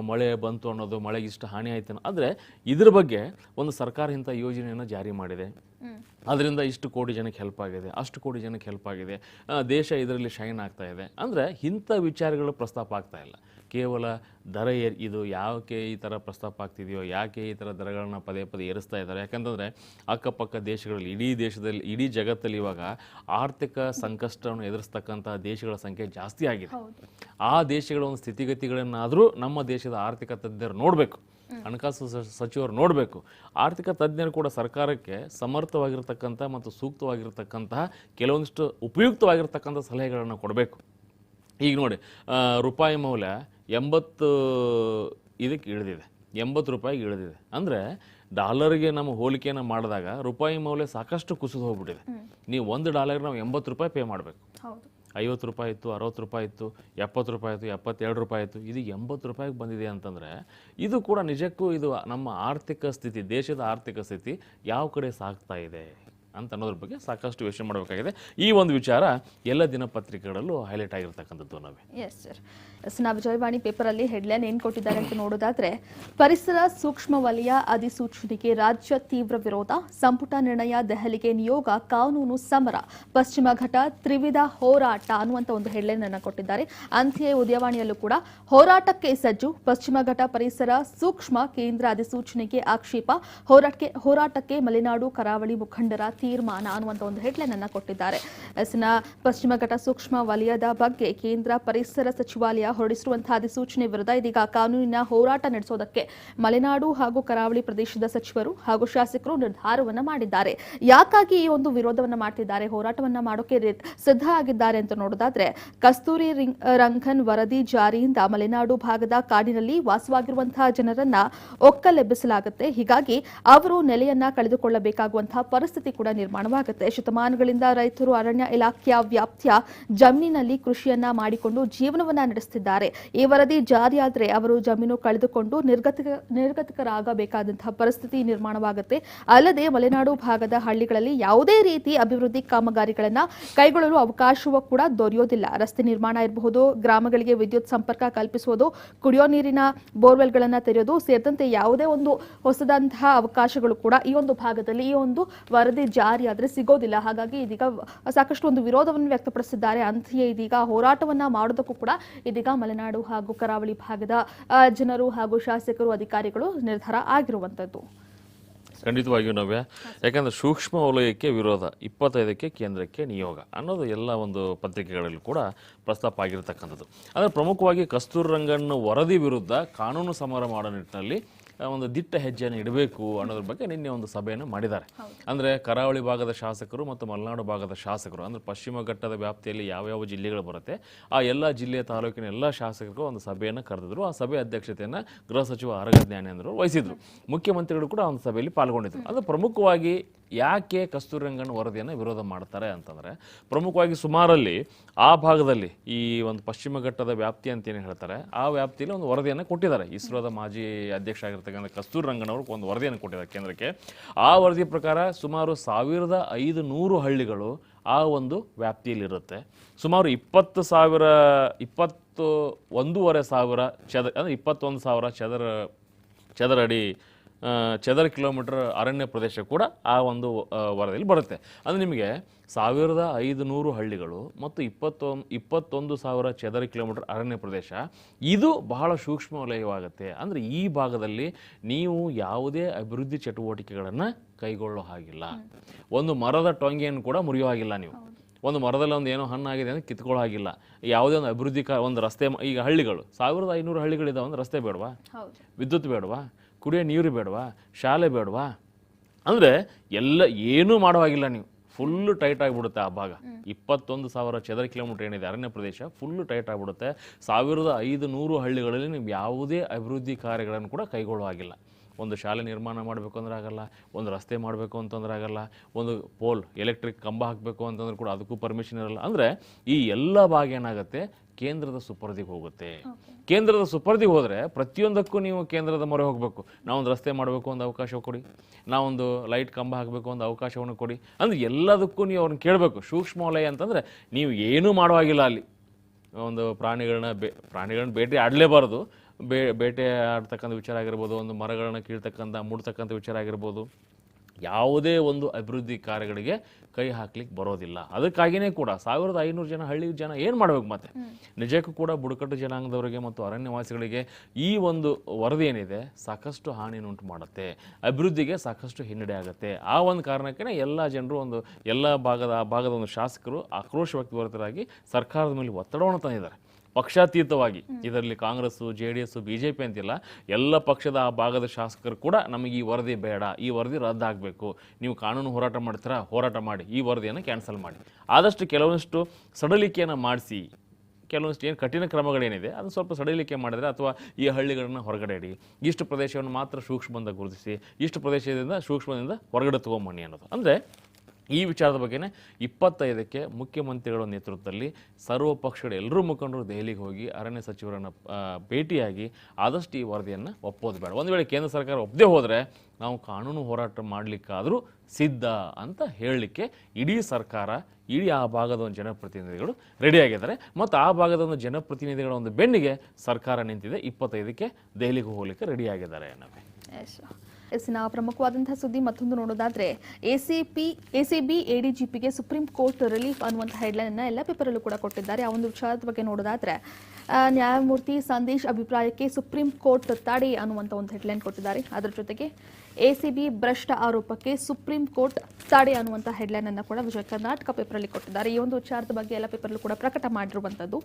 ಮಳೆ ಬಂತು ಅನ್ನೋದು, ಮಳೆಗೆ ಇಷ್ಟು ಹಾನಿ ಆಯಿತು. ಆದರೆ ಇದ್ರ ಬಗ್ಗೆ ಒಂದು ಸರ್ಕಾರ ಇಂಥ ಯೋಜನೆಯನ್ನು ಜಾರಿ ಮಾಡಿದೆ, ಅದರಿಂದ ಇಷ್ಟು ಕೋಟಿ ಜನಕ್ಕೆ ಹೆಲ್ಪ್ ಆಗಿದೆ, ಅಷ್ಟು ಕೋಟಿ ಜನಕ್ಕೆ ಹೆಲ್ಪ್ ಆಗಿದೆ, ದೇಶ ಇದರಲ್ಲಿ ಶೈನ್ ಆಗ್ತಾ ಇದೆ. ಅಂದರೆ ಇಂಥ ವಿಚಾರಗಳು ಪ್ರಸ್ತಾಪ ಆಗ್ತಾ ಇಲ್ಲ. ಕೇವಲ ದರ ಇದು ಯಾಕೆ ಈ ಥರ ಪ್ರಸ್ತಾಪ ಆಗ್ತಿದೆಯೋ, ಯಾಕೆ ಈ ಥರ ದರಗಳನ್ನ ಪದೇ ಏರಿಸ್ತಾ ಇದ್ದಾರೆ? ಯಾಕಂತಂದರೆ ಅಕ್ಕಪಕ್ಕ ದೇಶಗಳಲ್ಲಿ, ಇಡೀ ದೇಶದಲ್ಲಿ, ಇಡೀ ಜಗತ್ತಲ್ಲಿ ಇವಾಗ ಆರ್ಥಿಕ ಸಂಕಷ್ಟವನ್ನು ಎದುರಿಸ್ತಕ್ಕಂಥ ದೇಶಗಳ ಸಂಖ್ಯೆ ಜಾಸ್ತಿ ಆಗಿದೆ. ಆ ದೇಶಗಳ ಒಂದು ಸ್ಥಿತಿಗತಿಗಳನ್ನಾದರೂ ನಮ್ಮ ದೇಶದ ಆರ್ಥಿಕ ತಜ್ಞರು ನೋಡಬೇಕು, ಹಣಕಾಸು ಸಚಿವರು ನೋಡಬೇಕು. ಆರ್ಥಿಕ ತಜ್ಞರು ಕೂಡ ಸರ್ಕಾರಕ್ಕೆ ಸಮರ್ಥವಾಗಿರ್ತಕ್ಕಂಥ ಮತ್ತು ಸೂಕ್ತವಾಗಿರ್ತಕ್ಕಂತಹ ಕೆಲವೊಂದಿಷ್ಟು ಉಪಯುಕ್ತವಾಗಿರ್ತಕ್ಕಂಥ ಸಲಹೆಗಳನ್ನು ಕೊಡಬೇಕು. ಈಗ ನೋಡಿ, ರೂಪಾಯಿ ಮೌಲ್ಯ 80 ಇದಕ್ಕೆ ಇಳಿದಿದೆ, 80 ರೂಪಾಯಿಗೆ ಇಳಿದಿದೆ. ಅಂದರೆ ಡಾಲರ್ಗೆ ನಮ್ಮ ಹೋಲಿಕೆಯನ್ನು ಮಾಡಿದಾಗ ರೂಪಾಯಿ ಮೌಲ್ಯ ಸಾಕಷ್ಟು ಕುಸಿದು ಹೋಗ್ಬಿಟ್ಟಿದೆ. ನೀವು $1 ನಾವು 80 ರೂಪಾಯಿ ಪೇ ಮಾಡಬೇಕು. 50 ರೂಪಾಯಿ ಇತ್ತು, 60 ರೂಪಾಯಿ ಇತ್ತು, 70 ರೂಪಾಯಿ ಇತ್ತು, 72 ರೂಪಾಯಿ ಇತ್ತು, ಇದೀಗ 80 ರೂಪಾಯಿಗೆ ಬಂದಿದೆ ಅಂತಂದರೆ ಇದು ಕೂಡ ನಿಜಕ್ಕೂ ಇದು ನಮ್ಮ ಆರ್ಥಿಕ ಸ್ಥಿತಿ, ದೇಶದ ಆರ್ಥಿಕ ಸ್ಥಿತಿ ಯಾವ ಕಡೆ ಸಾಗ್ತಾ ಇದೆ ಅಂತ ಅನ್ನೋದ್ರ ಬಗ್ಗೆ ಸಾಕಷ್ಟು ಯೋಚನೆ ಮಾಡಬೇಕಾಗಿದೆ. ಈ ಒಂದು ವಿಚಾರ ಎಲ್ಲ ದಿನಪತ್ರಿಕೆಗಳಲ್ಲೂ ಹೈಲೈಟ್ ಆಗಿರ್ತಕ್ಕಂಥದ್ದು. ನಾವು ಜಯವಾಣಿ ಪೇಪರಲ್ಲಿ ಹೆಡ್ಲೈನ್ ಏನು ಕೊಟ್ಟಿದ್ದಾರೆ ಅಂತ ನೋಡೋದಾದ್ರೆ, ಪರಿಸರ ಸೂಕ್ಷ್ಮ ವಲಯ ಅಧಿಸೂಚನೆಗೆ ರಾಜ್ಯ ತೀವ್ರ ವಿರೋಧ, ಸಂಪುಟ ನಿರ್ಣಯ, ದೆಹಲಿಗೆ ನಿಯೋಗ, ಕಾನೂನು ಸಮರ, ಪಶ್ಚಿಮ ಘಟ್ಟ ತ್ರಿವಿಧ ಹೋರಾಟ ಅನ್ನುವಂಥ ಒಂದು ಹೆಡ್ಲೈನ್ ಅನ್ನು ಕೊಟ್ಟಿದ್ದಾರೆ. ಅಂತೆಯೇ ಉದಯವಾಣಿಯಲ್ಲೂ ಕೂಡ ಹೋರಾಟಕ್ಕೆ ಸಜ್ಜು, ಪಶ್ಚಿಮ ಘಟ್ಟ ಪರಿಸರ ಸೂಕ್ಷ್ಮ ಕೇಂದ್ರ ಅಧಿಸೂಚನೆಗೆ ಆಕ್ಷೇಪ, ಹೋರಾಟಕ್ಕೆ ಮಲೆನಾಡು ಕರಾವಳಿ ಮುಖಂಡರ ತೀರ್ಮಾನ ಅನ್ನುವಂಥ ಒಂದು ಹೆಡ್ಲೈನ್ ಅನ್ನು ಕೊಟ್ಟಿದ್ದಾರೆ. ಪಶ್ಚಿಮ ಘಟ್ಟ ಸೂಕ್ಷ್ಮ ವಲಯದ ಬಗ್ಗೆ ಕೇಂದ್ರ ಪರಿಸರ ಸಚಿವಾಲಯ ಹೊರಡಿಸಿರುವಂತಹ ಅಧಿಸೂಚನೆ ವಿರುದ್ಧ ಇದೀಗ ಕಾನೂನಿನ ಹೋರಾಟ ನಡೆಸೋದಕ್ಕೆ ಮಲೆನಾಡು ಹಾಗೂ ಕರಾವಳಿ ಪ್ರದೇಶದ ಸಚಿವರು ಹಾಗೂ ಶಾಸಕರು ನಿರ್ಧಾರವನ್ನ ಮಾಡಿದ್ದಾರೆ. ಯಾಕಾಗಿ ಈ ಒಂದು ವಿರೋಧವನ್ನ ಮಾಡ್ತಿದ್ದಾರೆ, ಹೋರಾಟವನ್ನ ಮಾಡೋಕೆ ಸಿದ್ಧ ಆಗಿದ್ದಾರೆ ಅಂತ ನೋಡೋದಾದ್ರೆ, ಕಸ್ತೂರಿ ರಂಗನ್ ವರದಿ ಜಾರಿಯಿಂದ ಮಲೆನಾಡು ಭಾಗದ ಕಾಡಿನಲ್ಲಿ ವಾಸವಾಗಿರುವಂತಹ ಜನರನ್ನ ಒಕ್ಕಲೆಬ್ಬಿಸಲಾಗುತ್ತೆ. ಹೀಗಾಗಿ ಅವರು ನೆಲೆಯನ್ನ ಕಳೆದುಕೊಳ್ಳಬೇಕಾಗುವಂತಹ ಪರಿಸ್ಥಿತಿ ಕೂಡ ನಿರ್ಮಾಣವಾಗುತ್ತೆ. ಶತಮಾನಗಳಿಂದ ರೈತರು ಅರಣ್ಯ ಇಲಾಖೆಯ ವ್ಯಾಪ್ತಿಯ ಜಮೀನಿನಲ್ಲಿ ಕೃಷಿಯನ್ನ ಮಾಡಿಕೊಂಡು ಜೀವನವನ್ನ ನಡೆಸುತ್ತಿದ್ದಾರೆ. ಈ ವರದಿ ಜಾರಿಯಾದರೆ ಅವರು ಜಮೀನು ಕಳೆದುಕೊಂಡು ನಿರ್ಗತಿಕರಾಗಬೇಕಾದಂತಹ ಪರಿಸ್ಥಿತಿ ನಿರ್ಮಾಣವಾಗುತ್ತೆ. ಅಲ್ಲದೆ ಮಲೆನಾಡು ಭಾಗದ ಹಳ್ಳಿಗಳಲ್ಲಿ ಯಾವುದೇ ರೀತಿ ಅಭಿವೃದ್ಧಿ ಕಾಮಗಾರಿಗಳನ್ನ ಕೈಗೊಳ್ಳಲು ಅವಕಾಶವೂ ಕೂಡ ದೊರೆಯೋದಿಲ್ಲ. ರಸ್ತೆ ನಿರ್ಮಾಣ ಇರಬಹುದು, ಗ್ರಾಮಗಳಿಗೆ ವಿದ್ಯುತ್ ಸಂಪರ್ಕ ಕಲ್ಪಿಸುವುದು, ಕುಡಿಯೋ ನೀರಿನ ಬೋರ್ವೆಲ್ಗಳನ್ನು ತೆರೆಯೋದು ಸೇರಿದಂತೆ ಯಾವುದೇ ಒಂದು ಹೊಸದಂತಹ ಅವಕಾಶಗಳು ಕೂಡ ಈ ಒಂದು ಭಾಗದಲ್ಲಿ ಈ ಒಂದು ವರದಿ ಜಾರಿ ಆದರೆ ಸಿಗೋದಿಲ್ಲ. ಹಾಗಾಗಿ ಇದೀಗ ಸಾಕಷ್ಟು ಒಂದು ವಿರೋಧವನ್ನು ವ್ಯಕ್ತಪಡಿಸಿದ್ದಾರೆ. ಅಂತೆಯೇ ಇದೀಗ ಹೋರಾಟವನ್ನ ಮಾಡೋದಕ್ಕೂ ಕೂಡ ಇದೀಗ ಮಲೆನಾಡು ಹಾಗೂ ಕರಾವಳಿ ಭಾಗದ ಜನರು ಹಾಗೂ ಶಾಸಕರು ಅಧಿಕಾರಿಗಳು ನಿರ್ಧಾರ ಆಗಿರುವಂತದ್ದು. ಖಂಡಿತವಾಗಿಯೂ ನವ್ಯ, ಯಾಕಂದ್ರೆ ಸೂಕ್ಷ್ಮ ವಲಯಕ್ಕೆ ವಿರೋಧ, 25ಕ್ಕೆ ಕೇಂದ್ರಕ್ಕೆ ನಿಯೋಗ ಅನ್ನೋದು ಎಲ್ಲ ಒಂದು ಪತ್ರಿಕೆಗಳಲ್ಲಿ ಕೂಡ ಪ್ರಸ್ತಾಪ ಆಗಿರತಕ್ಕಂಥದ್ದು. ಅಂದರೆ ಪ್ರಮುಖವಾಗಿ ಕಸ್ತೂರಿ ರಂಗನ್ ವರದಿ ವಿರುದ್ಧ ಕಾನೂನು ಸಮರ ಮಾಡೋ ನಿಟ್ಟಿನಲ್ಲಿ ಒಂದು ದಿಟ್ಟ ಹೆಜ್ಜೆಯನ್ನು ಇಡಬೇಕು ಅನ್ನೋದ್ರ ಬಗ್ಗೆ ನಿನ್ನೆ ಒಂದು ಸಭೆಯನ್ನು ಮಾಡಿದ್ದಾರೆ. ಅಂದರೆ ಕರಾವಳಿ ಭಾಗದ ಶಾಸಕರು ಮತ್ತು ಮಲೆನಾಡು ಭಾಗದ ಶಾಸಕರು, ಅಂದರೆ ಪಶ್ಚಿಮ ಘಟ್ಟದ ವ್ಯಾಪ್ತಿಯಲ್ಲಿ ಯಾವ್ಯಾವ ಜಿಲ್ಲೆಗಳು ಬರುತ್ತೆ ಆ ಎಲ್ಲ ಜಿಲ್ಲೆಯ ತಾಲೂಕಿನ ಎಲ್ಲ ಶಾಸಕರು ಒಂದು ಸಭೆಯನ್ನು ಕರೆದಿದ್ರು. ಆ ಸಭೆ ಅಧ್ಯಕ್ಷತೆಯನ್ನು ಗೃಹ ಸಚಿವ ಆರಗ ಜ್ಞಾನೇಂದ್ರ ವಹಿಸಿದ್ರು. ಮುಖ್ಯಮಂತ್ರಿಗಳು ಕೂಡ ಒಂದು ಸಭೆಯಲ್ಲಿ ಪಾಲ್ಗೊಂಡಿದ್ರು. ಅದು ಪ್ರಮುಖವಾಗಿ ಯಾಕೆ ಕಸ್ತೂರಿ ರಂಗನ್ ವರದಿಯನ್ನು ವಿರೋಧ ಮಾಡ್ತಾರೆ ಅಂತಂದರೆ, ಪ್ರಮುಖವಾಗಿ ಸುಮಾರಲ್ಲಿ ಆ ಭಾಗದಲ್ಲಿ ಈ ಒಂದು ಪಶ್ಚಿಮ ಘಟ್ಟದ ವ್ಯಾಪ್ತಿ ಅಂತ ಏನು ಹೇಳ್ತಾರೆ ಆ ವ್ಯಾಪ್ತಿಯಲ್ಲಿ ಒಂದು ವರದಿಯನ್ನು ಕೊಟ್ಟಿದ್ದಾರೆ. ಇಸ್ರೋದ ಮಾಜಿ ಅಧ್ಯಕ್ಷ ಆಗಿರ್ತಕ್ಕಂಥ ಕಸ್ತೂರಿ ರಂಗನ್ ಅವರು ಒಂದು ವರದಿಯನ್ನು ಕೊಟ್ಟಿದ್ದಾರೆ ಕೇಂದ್ರಕ್ಕೆ. ಆ ವರದಿ ಪ್ರಕಾರ ಸುಮಾರು 1500 ಹಳ್ಳಿಗಳು ಆ ಒಂದು ವ್ಯಾಪ್ತಿಯಲ್ಲಿರುತ್ತೆ. ಸುಮಾರು 21,000 ಚದರ, ಅಂದರೆ 21,000 ಚದರಡಿ ಚದರ ಕಿಲೋಮೀಟರ್ ಅರಣ್ಯ ಪ್ರದೇಶ ಕೂಡ ಆ ಒಂದು ವರದಿಯಲ್ಲಿ ಬರುತ್ತೆ. ಅಂದರೆ ನಿಮಗೆ 1500 ಹಳ್ಳಿಗಳು ಮತ್ತು 21,000 ಚದರ ಕಿಲೋಮೀಟರ್ ಅರಣ್ಯ ಪ್ರದೇಶ, ಇದು ಬಹಳ ಸೂಕ್ಷ್ಮ ವಲಯವಾಗುತ್ತೆ. ಅಂದರೆ ಈ ಭಾಗದಲ್ಲಿ ನೀವು ಯಾವುದೇ ಅಭಿವೃದ್ಧಿ ಚಟುವಟಿಕೆಗಳನ್ನು ಕೈಗೊಳ್ಳೋ ಹಾಗಿಲ್ಲ. ಒಂದು ಮರದ ಟೊಂಗೆಯನ್ನು ಕೂಡ ಮುರಿಯೋ ಹಾಗಿಲ್ಲ. ನೀವು ಒಂದು ಮರದಲ್ಲಿ ಒಂದು ಏನೋ ಹಣ್ಣಾಗಿದೆ ಅಂದರೆ ಕಿತ್ಕೊಳ್ಳೋ ಹಾಗಿಲ್ಲ. ಯಾವುದೇ ಒಂದು ಅಭಿವೃದ್ಧಿ ಒಂದು ರಸ್ತೆ, ಈಗ ಹಳ್ಳಿಗಳು 1500 ಹಳ್ಳಿಗಳಿದಾವೆ, ಒಂದು ರಸ್ತೆ ಬೇಡವಾ, ವಿದ್ಯುತ್ ಬೇಡವಾ, ಕುಡಿಯೋ ನೀರು ಬೇಡವಾ, ಶಾಲೆ ಬೇಡವಾ, ಅಂದರೆ ಎಲ್ಲ ಏನೂ ಮಾಡುವಾಗಿಲ್ಲ. ನೀವು ಫುಲ್ಲು ಟೈಟ್ ಆಗಿಬಿಡುತ್ತೆ ಆ ಭಾಗ. 21,000 ಚದರ ಕಿಲೋಮೀಟರ್ ಏನಿದೆ ಅರಣ್ಯ ಪ್ರದೇಶ ಫುಲ್ಲು ಟೈಟ್ ಆಗಿಬಿಡುತ್ತೆ. 1500 ಹಳ್ಳಿಗಳಲ್ಲಿ ನೀವು ಯಾವುದೇ ಅಭಿವೃದ್ಧಿ ಕಾರ್ಯಗಳನ್ನು ಕೂಡ ಕೈಗೊಳ್ಳೋ ಹಾಗಿಲ್ಲ. ಒಂದು ಶಾಲೆ ನಿರ್ಮಾಣ ಮಾಡಬೇಕು ಅಂದ್ರೆ ಆಗಲ್ಲ, ಒಂದು ರಸ್ತೆ ಮಾಡಬೇಕು ಅಂತಂದ್ರೆ ಆಗಲ್ಲ, ಒಂದು ಪೋಲ್ ಎಲೆಕ್ಟ್ರಿಕ್ ಕಂಬ ಹಾಕಬೇಕು ಅಂತಂದ್ರೆ ಕೂಡ ಅದಕ್ಕೂ ಪರ್ಮಿಷನ್ ಇರಲ್ಲ. ಅಂದರೆ ಈ ಎಲ್ಲ ಭಾಗ ಏನಾಗುತ್ತೆ, ಕೇಂದ್ರದ ಸುಪರ್ದಿಗೆ ಹೋಗುತ್ತೆ. ಕೇಂದ್ರದ ಸುಪರ್ದಿಗೆ ಹೋದರೆ ಪ್ರತಿಯೊಂದಕ್ಕೂ ನೀವು ಕೇಂದ್ರದ ಮೊರೆ ಹೋಗಬೇಕು. ನಾವೊಂದು ರಸ್ತೆ ಮಾಡಬೇಕು, ಒಂದು ಅವಕಾಶ ಕೊಡಿ, ನಾವೊಂದು ಲೈಟ್ ಕಂಬ ಹಾಕಬೇಕು, ಒಂದು ಅವಕಾಶವನ್ನು ಕೊಡಿ. ಅಂದರೆ ಎಲ್ಲದಕ್ಕೂ ನೀವು ಅವ್ರನ್ನ ಕೇಳಬೇಕು. ಸೂಕ್ಷ್ಮ ವಲಯ ಅಂತಂದರೆ ನೀವು ಏನೂ ಮಾಡುವಾಗಿಲ್ಲ. ಅಲ್ಲಿ ಒಂದು ಪ್ರಾಣಿಗಳನ್ನ ಬೇಟೆ ಆಡಲೇಬಾರ್ದು. ಬೇಟೆ ಆಡ್ತಕ್ಕಂಥ ವಿಚಾರ ಆಗಿರ್ಬೋದು, ಒಂದು ಮರಗಳನ್ನ ಮುಡ್ತಕ್ಕಂಥ ವಿಚಾರ ಆಗಿರ್ಬೋದು, ಯಾವುದೇ ಒಂದು ಅಭಿವೃದ್ಧಿ ಕಾರ್ಯಗಳಿಗೆ ಕೈ ಹಾಕ್ಲಿಕ್ಕೆ ಬರೋದಿಲ್ಲ. ಅದಕ್ಕಾಗಿಯೇ ಕೂಡ 1500 ಹಳ್ಳಿ ಜನ ಏನು ಮಾಡಬೇಕು? ಮತ್ತೆ ನಿಜಕ್ಕೂ ಕೂಡ ಬುಡಕಟ್ಟು ಜನಾಂಗದವರಿಗೆ ಮತ್ತು ಅರಣ್ಯವಾಸಿಗಳಿಗೆ ಈ ಒಂದು ವರದಿ ಏನಿದೆ ಸಾಕಷ್ಟು ಹಾನಿಯನ್ನುಂಟು ಮಾಡುತ್ತೆ, ಅಭಿವೃದ್ಧಿಗೆ ಸಾಕಷ್ಟು ಹಿನ್ನಡೆ ಆಗುತ್ತೆ. ಆ ಒಂದು ಕಾರಣಕ್ಕೆ ಎಲ್ಲ ಜನರು ಆ ಭಾಗದ ಒಂದು ಶಾಸಕರು ಆಕ್ರೋಶ ವ್ಯಕ್ತಪಡಿತರಾಗಿ ಸರ್ಕಾರದ ಮೇಲೆ ಒತ್ತಡವನ್ನು ತಂದಿದ್ದಾರೆ. ಪಕ್ಷಾತೀತವಾಗಿ, ಇದರಲ್ಲಿ ಕಾಂಗ್ರೆಸ್ಸು, JDS, BJP ಅಂತಿಲ್ಲ, ಎಲ್ಲ ಪಕ್ಷದ ಆ ಭಾಗದ ಶಾಸಕರು ಕೂಡ ನಮಗೆ ಈ ವರದಿ ಬೇಡ, ಈ ವರದಿ ರದ್ದಾಗಬೇಕು, ನೀವು ಕಾನೂನು ಹೋರಾಟ ಮಾಡ್ತೀರಾ ಹೋರಾಟ ಮಾಡಿ, ಈ ವರದಿಯನ್ನು ಕ್ಯಾನ್ಸಲ್ ಮಾಡಿ, ಆದಷ್ಟು ಕೆಲವೊಂದಿಷ್ಟು ಸಡಲಿಕೆಯನ್ನು ಮಾಡಿಸಿ, ಕೆಲವೊಂದಿಷ್ಟು ಏನು ಕಠಿಣ ಕ್ರಮಗಳೇನಿದೆ ಅದನ್ನು ಸ್ವಲ್ಪ ಸಡಿಲಿಕೆ ಮಾಡಿದರೆ, ಅಥವಾ ಈ ಹಳ್ಳಿಗಳನ್ನು ಹೊರಗಡೆ ಇಡಿ, ಇಷ್ಟು ಪ್ರದೇಶವನ್ನು ಮಾತ್ರ ಸೂಕ್ಷ್ಮದಿಂದ ಗುರುತಿಸಿ, ಇಷ್ಟು ಪ್ರದೇಶದಿಂದ ಸೂಕ್ಷ್ಮದಿಂದ ಹೊರಗಡೆ ತೊಗೊಂಬನ್ನಿ ಅನ್ನೋದು. ಅಂದರೆ ಈ ವಿಚಾರದ ಬಗ್ಗೆನೇ 25ಕ್ಕೆ ಮುಖ್ಯಮಂತ್ರಿಗಳ ನೇತೃತ್ವದಲ್ಲಿ ಸರ್ವ ಪಕ್ಷಗಳ ಎಲ್ಲರೂ ಮುಖಂಡರು ದೆಹಲಿಗೆ ಹೋಗಿ ಅರಣ್ಯ ಸಚಿವರನ್ನು ಭೇಟಿಯಾಗಿ ಆದಷ್ಟು ಈ ವರದಿಯನ್ನು ಒಪ್ಪೋದು ಬೇಡ. ಒಂದು ವೇಳೆ ಕೇಂದ್ರ ಸರ್ಕಾರ ಒಪ್ಪದೇ ಹೋದರೆ ನಾವು ಕಾನೂನು ಹೋರಾಟ ಮಾಡಲಿಕ್ಕಾದರೂ ಸಿದ್ಧ ಅಂತ ಹೇಳಲಿಕ್ಕೆ ಇಡೀ ಸರ್ಕಾರ, ಇಡೀ ಆ ಭಾಗದ ಒಂದು ಜನಪ್ರತಿನಿಧಿಗಳು ರೆಡಿಯಾಗಿದ್ದಾರೆ. ಮತ್ತು ಆ ಭಾಗದ ಒಂದು ಜನಪ್ರತಿನಿಧಿಗಳ ಒಂದು ಬೆನ್ನಿಗೆ ಸರ್ಕಾರ ನಿಂತಿದೆ. 25ಕ್ಕೆ ದೆಹಲಿಗೆ ಹೋಗಲಿಕ್ಕೆ ರೆಡಿಯಾಗಿದ್ದಾರೆ ಅನ್ನೋದು ಎಸ್ಸಿನ ಪ್ರಮುಖವಾದಂತಹ ಸುದ್ದಿ. ಮತ್ತೊಂದು ನೋಡೋದಾದ್ರೆ ಎಸಿಬಿ ADGPಗೆ ಸುಪ್ರೀಂ ಕೋರ್ಟ್ ರಿಲೀಫ್ ಅನ್ನುವಂತಹ ಹೆಡ್ಲೈನ್ ಅನ್ನ ಎಲ್ಲ ಪೇಪರಲ್ಲೂ ಕೂಡ ಕೊಟ್ಟಿದ್ದಾರೆ. ಆ ಒಂದು ವಿಚಾರದ ಬಗ್ಗೆ ನೋಡೋದಾದ್ರೆ ನ್ಯಾಯಮೂರ್ತಿ ಸಂದೇಶ್ ಅಭಿಪ್ರಾಯಕ್ಕೆ ಸುಪ್ರೀಂ ಕೋರ್ಟ್ ತಡೆ ಅನ್ನುವಂಥ ಒಂದು ಹೆಡ್ಲೈನ್ ಕೊಟ್ಟಿದ್ದಾರೆ. ಅದರ ಜೊತೆಗೆ ACB ಭ್ರಷ್ಟ ಆರೋಪಕ್ಕೆ ಸುಪ್ರೀಂ ಕೋರ್ಟ್ ತಡೆ ಅನ್ನುವಂಥ ಹೆಡ್ಲೈನ್ ಅನ್ನು ಕೂಡ ವಿಜಯ ಕರ್ನಾಟಕ ಪೇಪರಲ್ಲಿ ಕೊಟ್ಟಿದ್ದಾರೆ. ಈ ಒಂದು ವಿಚಾರದ ಬಗ್ಗೆ ಎಲ್ಲ ಪೇಪರ್ಲ್ಲೂ ಕೂಡ ಪ್ರಕಟ ಮಾಡಿರುವಂಥದ್ದು.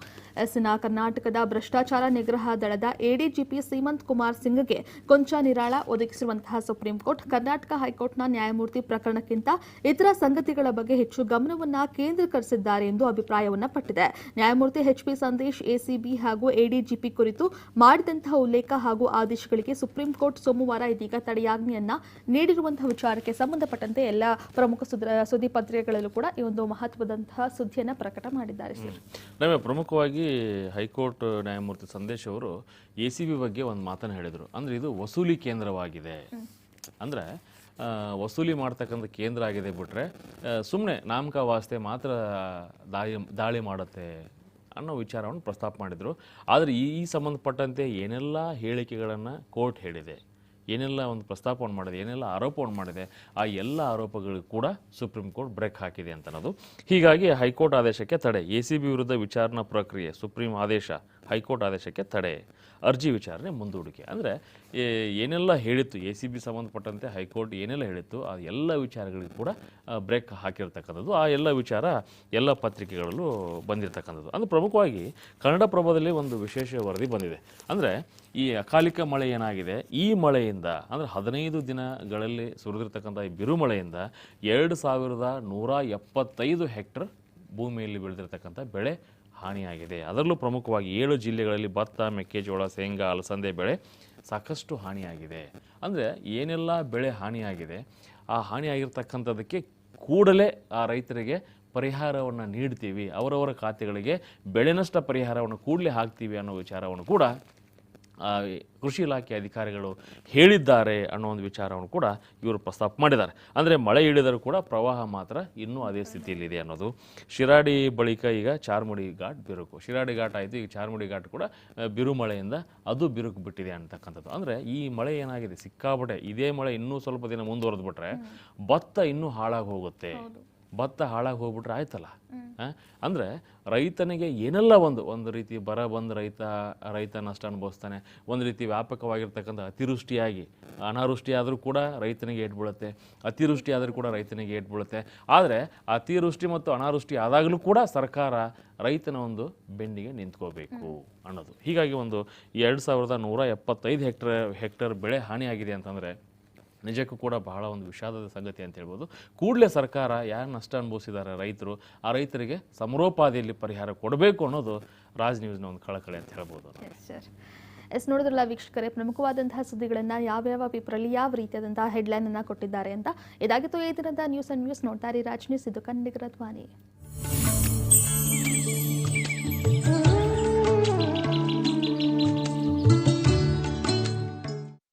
ಎಸ್ಸಿನ ಕರ್ನಾಟಕದ ಭ್ರಷ್ಟಾಚಾರ ನಿಗ್ರಹ ದಳದ ADGP ಸೀಮಂತ್ ಕುಮಾರ್ ಸಿಂಗ್ಗೆ ಕೊಂಚ ನಿರಾಳ ಒದಗಿಸಿರುವಂತಹ ಸುಪ್ರೀಂ ಕೋರ್ಟ್ ಕರ್ನಾಟಕ ಹೈಕೋರ್ಟ್ನ ನ್ಯಾಯಮೂರ್ತಿ ಪ್ರಕರಣಕ್ಕಿಂತ ಇತರ ಸಂಗತಿಗಳ ಬಗ್ಗೆ ಹೆಚ್ಚು ಗಮನವನ್ನ ಕೇಂದ್ರೀಕರಿಸಿದ್ದಾರೆ ಎಂದು ಅಭಿಪ್ರಾಯವನ್ನ ಪಟ್ಟಿದೆ. ನ್ಯಾಯಮೂರ್ತಿ HP ಸಂದೇಶ್ ACB ಹಾಗೂ ADGP ಕುರಿತು ಮಾಡಿದಂತಹ ಉಲ್ಲೇಖ ಹಾಗೂ ಆದೇಶಗಳಿಗೆ ಸುಪ್ರೀಂ ಕೋರ್ಟ್ ಸೋಮವಾರ ಇದೀಗ ತಡೆಯಾಜ್ಞೆಯನ್ನ ನೀಡಿರುವಂತಹ ವಿಚಾರಕ್ಕೆ ಸಂಬಂಧಪಟ್ಟಂತೆ ಎಲ್ಲ ಪ್ರಮುಖ ಸುದ್ದಿ ಪತ್ರಿಕೆಗಳಲ್ಲೂ ಕೂಡ ಈ ಒಂದು ಮಹತ್ವದಂತಹ ಸುದ್ದಿಯನ್ನ ಪ್ರಕಟ ಮಾಡಿದ್ದಾರೆ. ನಮಗೆ ಪ್ರಮುಖವಾಗಿ ಹೈಕೋರ್ಟ್ ನ್ಯಾಯಮೂರ್ತಿ ಸಂದೇಶ್ ಅವರು ACB ಬಗ್ಗೆ ಒಂದು ಮಾತನ್ನು ಹೇಳಿದರು. ಅಂದರೆ ಇದು ವಸೂಲಿ ಕೇಂದ್ರವಾಗಿದೆ, ಅಂದರೆ ವಸೂಲಿ ಮಾಡ್ತಕ್ಕಂಥ ಕೇಂದ್ರ ಆಗಿದೆ ಬಿಟ್ರೆ ಸುಮ್ಮನೆ ನಾಮಕ ವಾಸ್ತೆ ಮಾತ್ರ ದಾಳಿ ಮಾಡುತ್ತೆ ಅನ್ನೋ ವಿಚಾರವನ್ನು ಪ್ರಸ್ತಾಪ ಮಾಡಿದರು. ಆದರೆ ಈ ಸಂಬಂಧಪಟ್ಟಂತೆ ಏನೆಲ್ಲ ಹೇಳಿಕೆಗಳನ್ನು ಕೋರ್ಟ್ ಹೇಳಿದೆ, ಏನೆಲ್ಲ ಒಂದು ಪ್ರಸ್ತಾಪವನ್ನು ಮಾಡಿದೆ, ಏನೆಲ್ಲ ಆರೋಪವನ್ನು ಮಾಡಿದೆ, ಆ ಎಲ್ಲ ಆರೋಪಗಳಿಗೂ ಕೂಡ ಸುಪ್ರೀಂ ಕೋರ್ಟ್ ಬ್ರೇಕ್ ಹಾಕಿದೆ ಅಂತ ಅನ್ನೋದು. ಹೀಗಾಗಿ ಹೈಕೋರ್ಟ್ ಆದೇಶಕ್ಕೆ ತಡೆ, ಎಸಿಬಿ ವಿರುದ್ಧ ವಿಚಾರಣಾ ಪ್ರಕ್ರಿಯೆ, ಸುಪ್ರೀಂ ಆದೇಶ, ಹೈಕೋರ್ಟ್ ಆದೇಶಕ್ಕೆ ತಡೆ, ಅರ್ಜಿ ವಿಚಾರಣೆ ಮುಂದೂಡಿಕೆ. ಅಂದರೆ ಏನೆಲ್ಲ ಹೇಳಿತ್ತು ಎಸಿಬಿ ಸಂಬಂಧಪಟ್ಟಂತೆ ಹೈಕೋರ್ಟ್ ಏನೆಲ್ಲ ಹೇಳಿತ್ತು ಆ ಎಲ್ಲ ವಿಚಾರಗಳಿಗೂ ಕೂಡ ಬ್ರೇಕ್ ಹಾಕಿರ್ತಕ್ಕಂಥದ್ದು. ಆ ಎಲ್ಲ ವಿಚಾರ ಎಲ್ಲ ಪತ್ರಿಕೆಗಳಲ್ಲೂ ಬಂದಿರತಕ್ಕಂಥದ್ದು. ಅಂದರೆ ಪ್ರಮುಖವಾಗಿ ಕನ್ನಡಪ್ರಭದಲ್ಲಿ ಒಂದು ವಿಶೇಷ ವರದಿ ಬಂದಿದೆ. ಅಂದರೆ ಈ ಅಕಾಲಿಕ ಮಳೆ ಏನಾಗಿದೆ, ಈ ಮಳೆಯಿಂದ ಅಂದರೆ 15 ದಿನಗಳಲ್ಲಿ ಸುರಿದಿರ್ತಕ್ಕಂಥ ಈ ಬಿರುಮಳೆಯಿಂದ 2175 ಹೆಕ್ಟರ್ ಭೂಮಿಯಲ್ಲಿ ಬೆಳೆದಿರ್ತಕ್ಕಂಥ ಬೆಳೆ ಹಾನಿಯಾಗಿದೆ. ಅದರಲ್ಲೂ ಪ್ರಮುಖವಾಗಿ 7 ಜಿಲ್ಲೆಗಳಲ್ಲಿ ಭತ್ತ, ಮೆಕ್ಕೆಜೋಳ, ಶೇಂಗಾ, ಅಲಸಂದೆ ಬೆಳೆ ಸಾಕಷ್ಟು ಹಾನಿಯಾಗಿದೆ. ಅಂದರೆ ಏನೆಲ್ಲ ಬೆಳೆ ಹಾನಿಯಾಗಿದೆ, ಆ ಹಾನಿಯಾಗಿರ್ತಕ್ಕಂಥದ್ದಕ್ಕೆ ಕೂಡಲೇ ಆ ರೈತರಿಗೆ ಪರಿಹಾರವನ್ನು ನೀಡ್ತೀವಿ, ಅವರವರ ಖಾತೆಗಳಿಗೆ ಬೆಳೆ ನಷ್ಟ ಪರಿಹಾರವನ್ನು ಕೂಡಲೇ ಹಾಕ್ತೀವಿ ಅನ್ನೋ ವಿಚಾರವನ್ನು ಕೂಡ ಕೃಷಿ ಇಲಾಖೆ ಅಧಿಕಾರಿಗಳು ಹೇಳಿದ್ದಾರೆ ಅನ್ನೋ ಒಂದು ವಿಚಾರವನ್ನು ಕೂಡ ಇವರು ಪ್ರಸ್ತಾಪ ಮಾಡಿದ್ದಾರೆ. ಅಂದರೆ ಮಳೆ ಇಳಿದರೂ ಕೂಡ ಪ್ರವಾಹ ಮಾತ್ರ ಇನ್ನೂ ಅದೇ ಸ್ಥಿತಿಯಲ್ಲಿದೆ ಅನ್ನೋದು. ಶಿರಾಡಿ ಬಳಿಕ ಈಗ ಚಾರ್ಮುಡಿ ಘಾಟ್ ಬಿರುಕು, ಶಿರಾಡಿ ಘಾಟ್ ಆಯಿತು, ಈಗ ಚಾರ್ಮುಡಿ ಘಾಟ್ ಕೂಡ ಬಿರುಮಳೆಯಿಂದ ಅದು ಬಿರುಕು ಬಿಟ್ಟಿದೆ ಅಂತಕ್ಕಂಥದ್ದು. ಅಂದರೆ ಈ ಮಳೆ ಏನಾಗಿದೆ ಸಿಕ್ಕಾಪಟ್ಟೆ, ಇದೇ ಮಳೆ ಇನ್ನೂ ಸ್ವಲ್ಪ ದಿನ ಮುಂದುವರೆದು ಬಿಟ್ರೆ ಭತ್ತ ಇನ್ನೂ ಹಾಳಾಗಿ ಹೋಗುತ್ತೆ. ಭತ್ತ ಹಾಳಾಗಿ ಹೋಗ್ಬಿಟ್ರೆ ಆಯ್ತಲ್ಲ. ಅಂದರೆ ರೈತನಿಗೆ ಏನೆಲ್ಲ ಒಂದು ರೀತಿ ಬರ ಬಂದು ರೈತ ನಷ್ಟ ಅನುಭವಿಸ್ತಾನೆ. ಒಂದು ರೀತಿ ವ್ಯಾಪಕವಾಗಿರ್ತಕ್ಕಂಥ ಅತಿವೃಷ್ಟಿಯಾಗಿ ಅನಾವೃಷ್ಟಿ ಆದರೂ ಕೂಡ ರೈತನಿಗೆ ಏಟು ಬೀಳುತ್ತೆ, ಅತಿವೃಷ್ಟಿ ಆದರೂ ಕೂಡ ರೈತನಿಗೆ ಏಟು ಬೀಳುತ್ತೆ. ಆದರೆ ಅತಿವೃಷ್ಟಿ ಮತ್ತು ಅನಾವೃಷ್ಟಿ ಆದಾಗಲೂ ಕೂಡ ಸರ್ಕಾರ ರೈತನ ಒಂದು ಬೆನ್ನಿಗೆ ನಿಂತ್ಕೋಬೇಕು ಅನ್ನೋದು. ಹೀಗಾಗಿ ಒಂದು 2175 ಹೆಕ್ಟರ್ ಬೆಳೆ ಹಾನಿಯಾಗಿದೆ ಅಂತಂದರೆ ನಿಜಕ್ಕೂ ಕೂಡ ಬಹಳ ಒಂದು ವಿಷಾದದ ಸಂಗತಿ ಅಂತ ಹೇಳ್ಬೋದು. ಕೂಡಲೇ ಸರ್ಕಾರ ಯಾರು ನಷ್ಟ ಅನುಭವಿಸಿದ್ದಾರೆ ರೈತರು, ಆ ರೈತರಿಗೆ ಸಮರೋಪಾದಿಯಲ್ಲಿ ಪರಿಹಾರ ಕೊಡಬೇಕು ಅನ್ನೋದು ರಾಜ್ ನ್ಯೂಸ್ನ ಒಂದು ಕಳಕಳಿ ಅಂತ ಹೇಳ್ಬೋದು. ನೋಡಿದ್ರಲ್ಲ ವೀಕ್ಷಕರೇ, ಪ್ರಮುಖವಾದಂತಹ ಸುದ್ದಿಗಳನ್ನು ಯಾವ್ಯಾವ ಪೇಪರಲ್ಲಿ ಯಾವ ರೀತಿಯಾದಂತಹ ಹೆಡ್ಲೈನ್ ಅನ್ನು ಕೊಟ್ಟಿದ್ದಾರೆ ಅಂತ. ಇದಾಗಿತ್ತು ಈ ದಿನದ ನ್ಯೂಸ್ ಅಂಡ್ ನ್ಯೂಸ್. ನೋಡ್ತಾ ಇರಿ ರಾಜ್ ನ್ಯೂಸ್, ಇದು ಕನ್ನಡಿಗರ ಧ್ವನಿ.